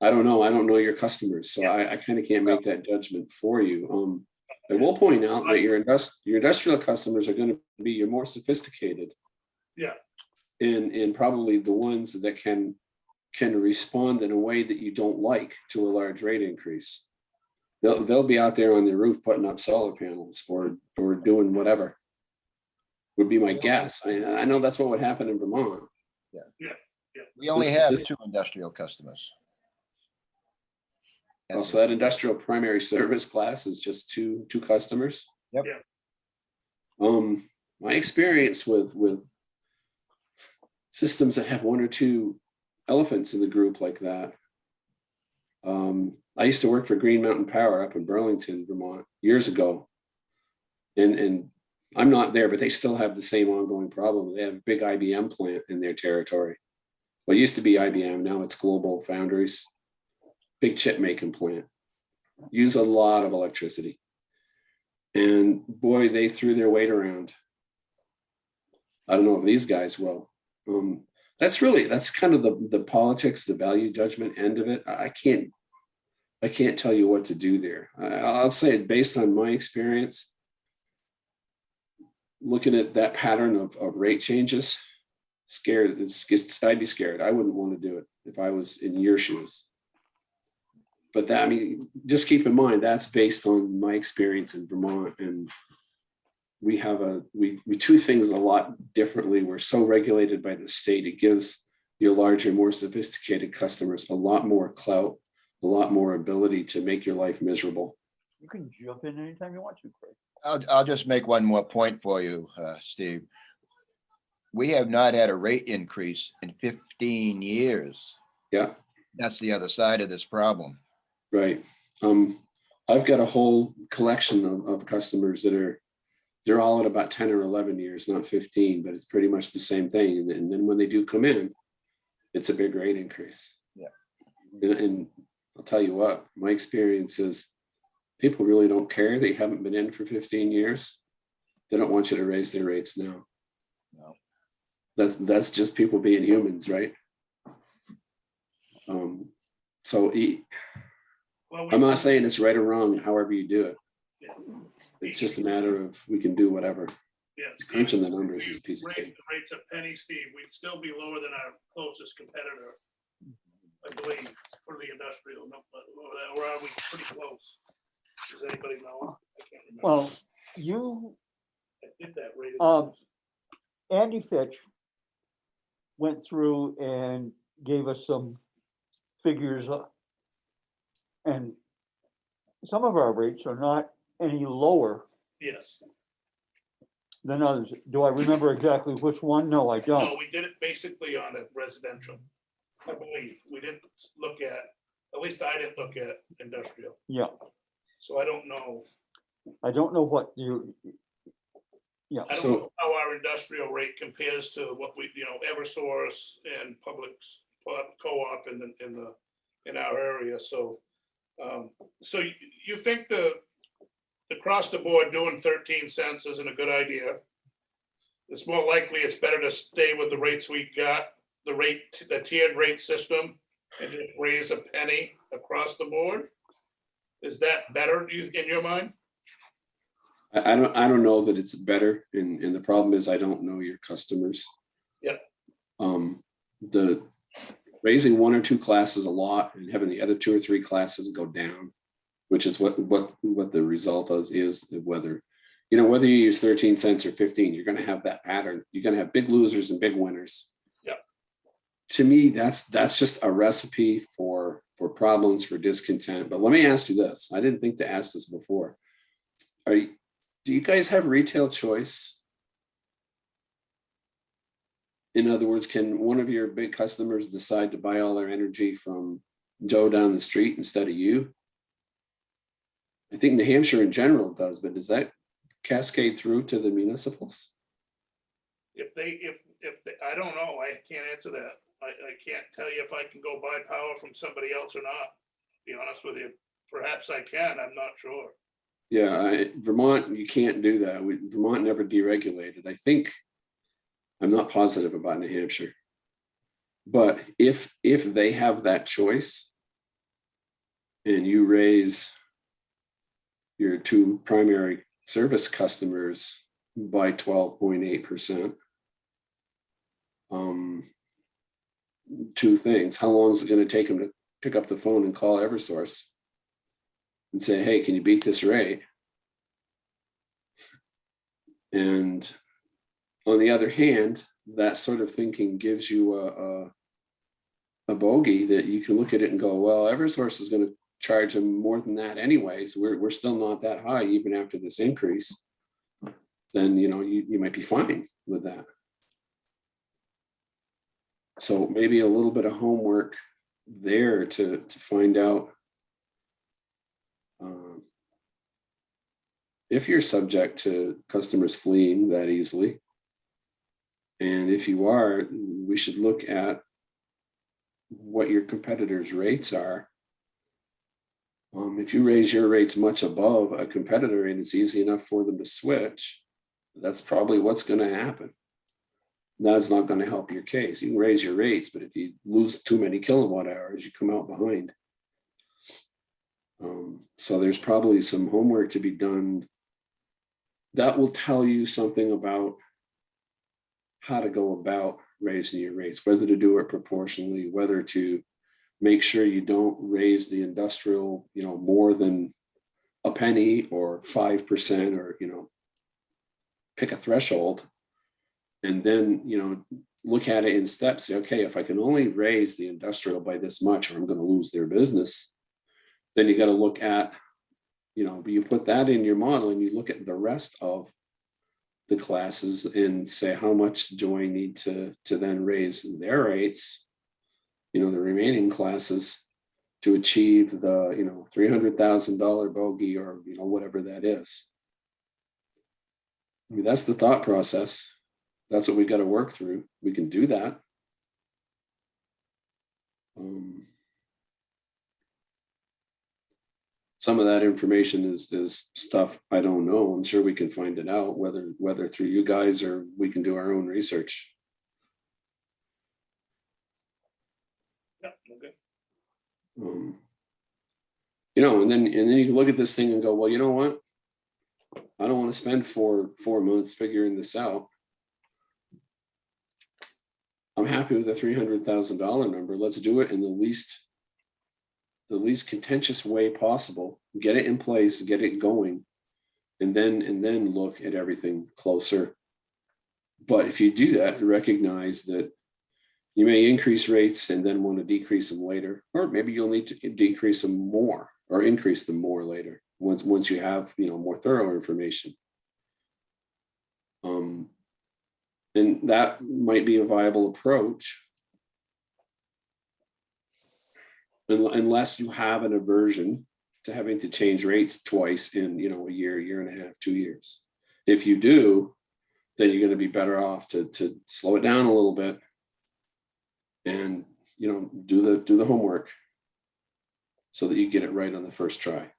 I don't know. I don't know your customers, so I kind of can't make that judgment for you. I will point out that your industrial customers are going to be your more sophisticated. Yeah. And probably the ones that can respond in a way that you don't like to a large rate increase. They'll be out there on their roof putting up solar panels or doing whatever. Would be my guess. I know that's what would happen in Vermont. We only have 2 industrial customers. Also, that industrial primary service class is just two customers. Yep. My experience with systems that have 1 or 2 elephants in the group like that. I used to work for Green Mountain Power up in Burlington, Vermont, years ago. And I'm not there, but they still have the same ongoing problem. They have a big IBM plant in their territory. Well, it used to be IBM, now it's Global Foundries. Big chip making plant. Use a lot of electricity. And boy, they threw their weight around. I don't know if these guys will. That's kind of the politics, the value judgment end of it. I can't tell you what to do there. I'll say it based on my experience. Looking at that pattern of rate changes, I'd be scared. I wouldn't want to do it if I was in your shoes. But that, I mean, just keep in mind, that's based on my experience in Vermont. And we do things a lot differently. We're so regulated by the state. It gives your larger, more sophisticated customers a lot more clout, a lot more ability to make your life miserable. You can jump in anytime you want to, Craig. I'll just make one more point for you, Steve. We have not had a rate increase in 15 years. Yeah. That's the other side of this problem. Right. I've got a whole collection of customers they're all at about 10 or 11 years, not 15, but it's pretty much the same thing. And then when they do come in, it's a big rate increase. Yeah. And I'll tell you what, my experience is people really don't care. They haven't been in for 15 years. They don't want you to raise their rates now. No. That's just people being humans, right? I'm not saying it's right or wrong, however you do it. Yeah. It's just a matter of we can do whatever. Yeah, Crunching the numbers is a piece of raise cake. the rates a penny, Steve, we'd still be lower than our closest competitor, I believe, for the industrial. Or are we pretty close? Does anybody know? I can't remember. Well, I did that rate. Andy Fitch went through and gave us some figures, and some of our rates are not any lower Yes. than others. Do I remember exactly which one? No, I No, don't. we did it basically on a residential. I believe we didn't look at least I didn't look at industrial. Yeah, So I don't know. I don't know what you, yeah. I don't know how our industrial rate compares to what we, Eversource and Public Co-op in our area. So, so you think the across the board doing 13 cents isn't a good idea? It's more likely it's better to stay with the rates we got, the tiered rate system, and just raise a penny across the board. Is that better in your mind? I don't know that it's better, and the problem is I don't know your customers. Yep. The raising 1 or 2 classes a lot and having the other 2 or 3 classes go down, which is what the result is whether you use 13 cents or 15, you're going to have that pattern. You're going to have big losers and big winners. Yeah. To me, that's just a recipe for problems, for discontent. But let me ask you this. I didn't think to ask this before. Do you guys have retail choice In other words, can one of your big customers decide to buy all their energy from Joe down the street instead of you? I think New Hampshire in general does, but does that cascade through to the municipals? If I don't know, I can't answer that. I can't tell you if I can go buy power from somebody else or not. Be honest with you. Perhaps I can, I'm not sure. Yeah, Vermont, you can't do that. Vermont never deregulated. I think, I'm not positive about New Hampshire. But if they have that choice and you raise your two primary service customers by 12.8%, two things. How long is it going to take them to pick up the phone and call Eversource and say, hey, can you beat this rate? And on the other hand, that sort of thinking gives you a bogey that you can look at it and go, well, Eversource is going to charge them more than that anyways. We're still not that high even after this increase. Then, you know, you might be fine with that. So maybe a little bit of homework there to find out if you're subject to customers fleeing that easily. And if you are, we should look at what your competitors' rates are. If you raise your rates much above a competitor and it's easy enough for them to switch, that's probably what's going to happen. That's not going to help your case. You can raise your rates, but if you lose too many kilowatt hours, you come out behind. So there's probably some homework to be done that will tell you something about how to go about raising your rates, whether to do it proportionally, whether to make sure you don't raise the industrial, you know, more than a penny or 5%, or, you know, pick a threshold. And then, you know, look at it in steps. Say, okay, if I can only raise the industrial by this much, or I'm going to lose their business, then you got to look at, you know, you put that in your model and you look at the rest of the classes and say, how much do I need to then raise their rates, you know, the remaining classes, to achieve the, you know, $300,000 bogey, or, you know, whatever that is. I mean, that's the thought process. That's what we got to work through. We can do that. Some of that information is stuff I don't know. I'm sure we can find it out, whether through you guys or we can do our own research. Yeah, okay. You know, and then you can look at this thing and go, well, you know what? I don't want to spend 4 months figuring this out. I'm happy with the $300,000 number. Let's do it in the least contentious way possible. Get it in place, get it going, and then look at everything closer. But if you do that, recognize that you may increase rates and then want to decrease them later, or maybe you'll need to decrease them more or increase them more later once you have, you know, more thorough information. And that might be a viable approach, unless you have an aversion to having to change rates twice in, you know, a year and a half, 2 years. If you do, then you're going to be better off to slow it down a little bit and, you know, do the homework so that you get it right on the first try.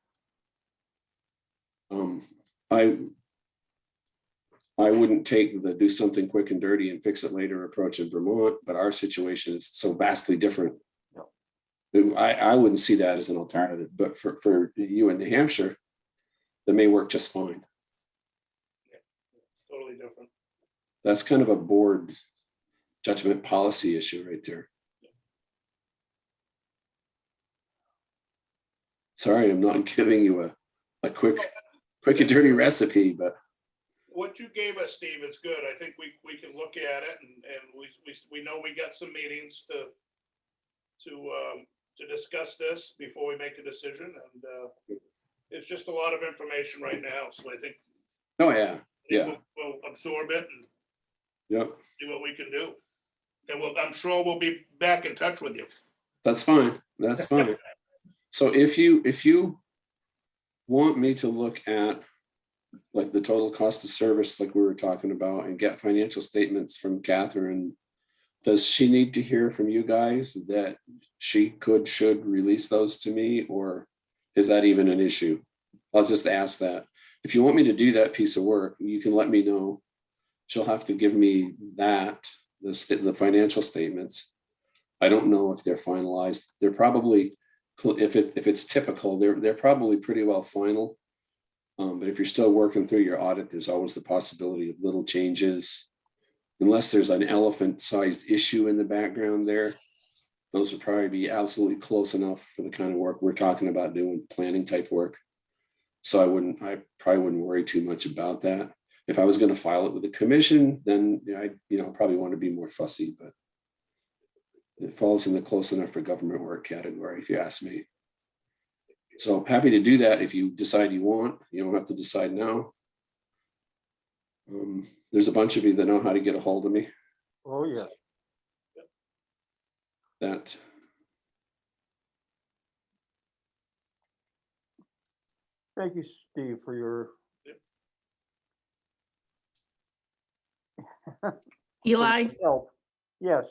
I wouldn't take the do something quick and dirty and fix it later approach in Vermont, but our situation is so vastly different. I wouldn't see that as an alternative, but for you in New Hampshire, that may work just fine. Yeah, totally different. That's kind of a board judgment policy issue right there. Sorry, I'm not giving you a quick and dirty recipe, but What you gave us, Steve, is good. I think we can look at it, and we know we got some meetings to discuss this before we make a decision, and it's just a lot of information right now. So I think. Oh yeah, yeah. We'll absorb it and Yep. see what we can do. and I'm sure we'll be back in touch with you. That's fine. That's fine. So if you want me to look at like the total cost of service, like we were talking about, and get financial statements from Catherine, does she need to hear from you guys that she should release those to me, or is that even an issue? I'll just ask that. If you want me to do that piece of work, you can let me know. She'll have to give me that, the financial statements. I don't know if they're finalized. They're probably, if it's typical, they're probably pretty well final. But if you're still working through your audit, there's always the possibility of little changes. Unless there's an elephant-sized issue in the background there, those would probably be absolutely close enough for the kind of work we're talking about doing, planning type work. So I probably wouldn't worry too much about that. If I was going to file it with the commission, then I probably want to be more fussy, but it falls in the close enough for government work category, if you ask me. So happy to do that if you decide you want. You don't have to decide now. There's a bunch of you that know how to get a hold of me. Oh, yeah. That Thank you, Steve, for your. Eli, help. Yes,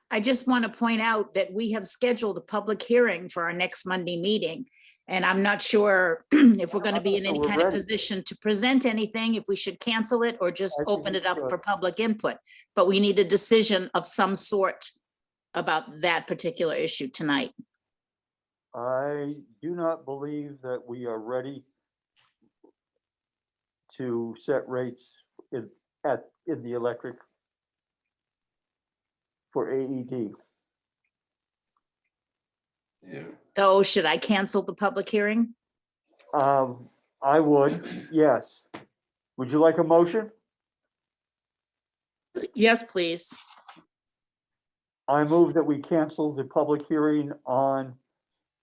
I just want to point out that we have scheduled a public hearing for our next Monday meeting. And I'm not sure if we're going to be in any We're kind of ready. position to present anything, if we should cancel it or just I think open we it up should. for public input. But we need a decision of some sort about that particular issue tonight. I do not believe that we are ready to set rates in the electric for AED. yeah. So should I cancel the public hearing? I would, yes. Would you like a motion? Yes, please. I move that we cancel the public hearing on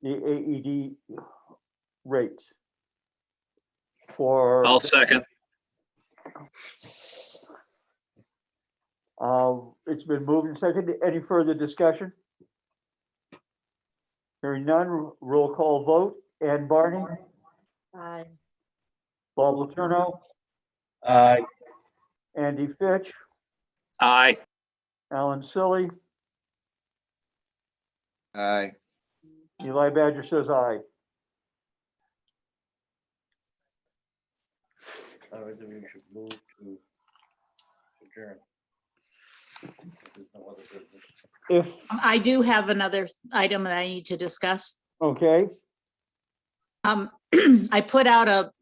the AED rates for. I'll second. It's been moved and seconded. Any further discussion? Hearing none, roll call vote. Ann Barney, Aye. Bob Letourneau, Aye. Andy Fitch, Aye. Alan Silly, Aye. Eli Badger says aye. I think we should move to adjourn. There's no other business. If, I do have another item that I need to discuss. okay, I put out a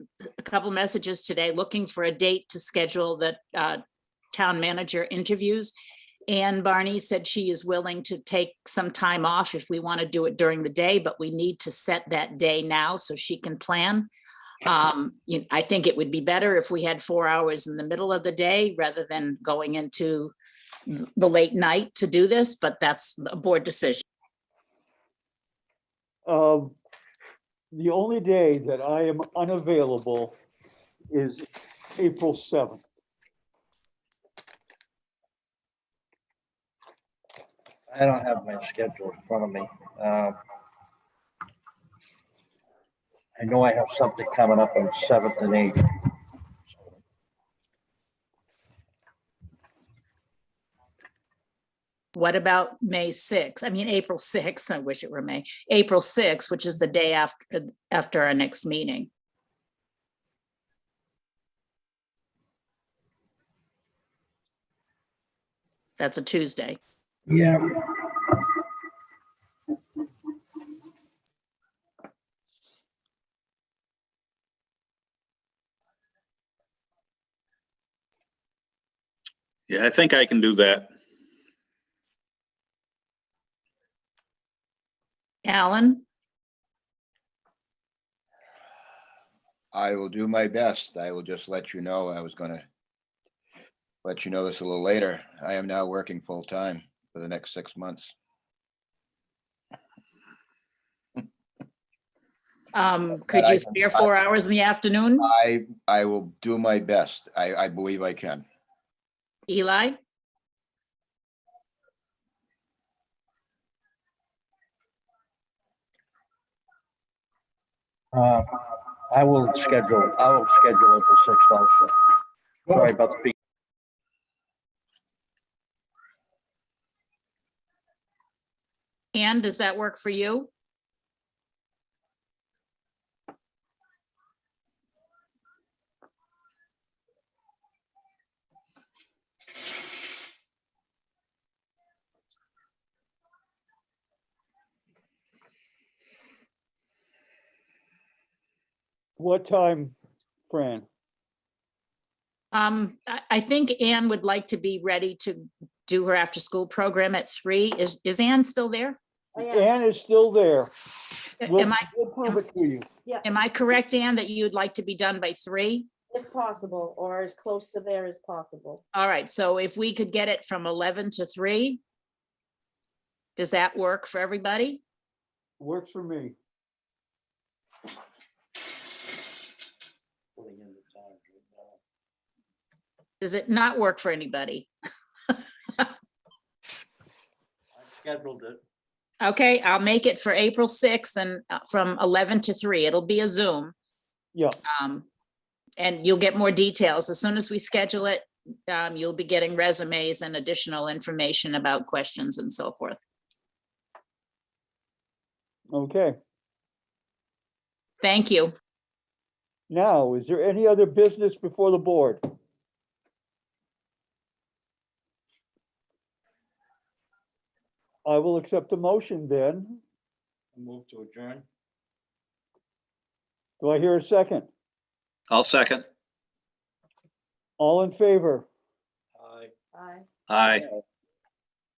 couple messages today looking for a date to schedule the town manager interviews. And Barney said she is willing to take some time off if we want to do it during the day, but we need to set that day now so she can plan. I think it would be better if we had 4 hours in the middle of the day rather than going into the late night to do this, but that's a board decision. the only day that I am unavailable is April 7th. I don't have my schedule in front of me. I know I have something coming up on 7th and 8th. What about May 6th? I mean, April 6th, I wish it were May, April 6th, which is the day after our next meeting. That's a Tuesday. Yeah. Yeah, I think I can do that. Alan, I will do my best. I will just let you know. I was gonna let you know this a little later. I am now working full-time for the next 6 months. could you spare 4 hours in the afternoon? I will do my best. I believe I can. Eli, I will schedule it for 6th also. Sorry about the speak. Ann, does that work for you? What time, Fran? I think Ann would like to be ready to do her after-school program at 3. Is Ann still there? Ann is still there. We'll Am we'll prove it to you. am I correct, Ann, that you'd like to be done by 3? If possible, or as close to there as possible. All right, so if we could get it from 11 to 3, does that work for everybody? Works for me. Putting in the time right now. Does it not work for anybody? I scheduled it. Okay, I'll make it for April 6th and from 11 to 3. It'll be a Zoom. Yeah, And you'll get more details. As soon as we schedule it, you'll be getting resumes and additional information about questions and so forth. okay. Thank you. Now, is there any other business before the board? I will accept the motion then. Move to adjourn. Do I hear a second? I'll second. All in favor? Aye. Aye. Aye. Aye.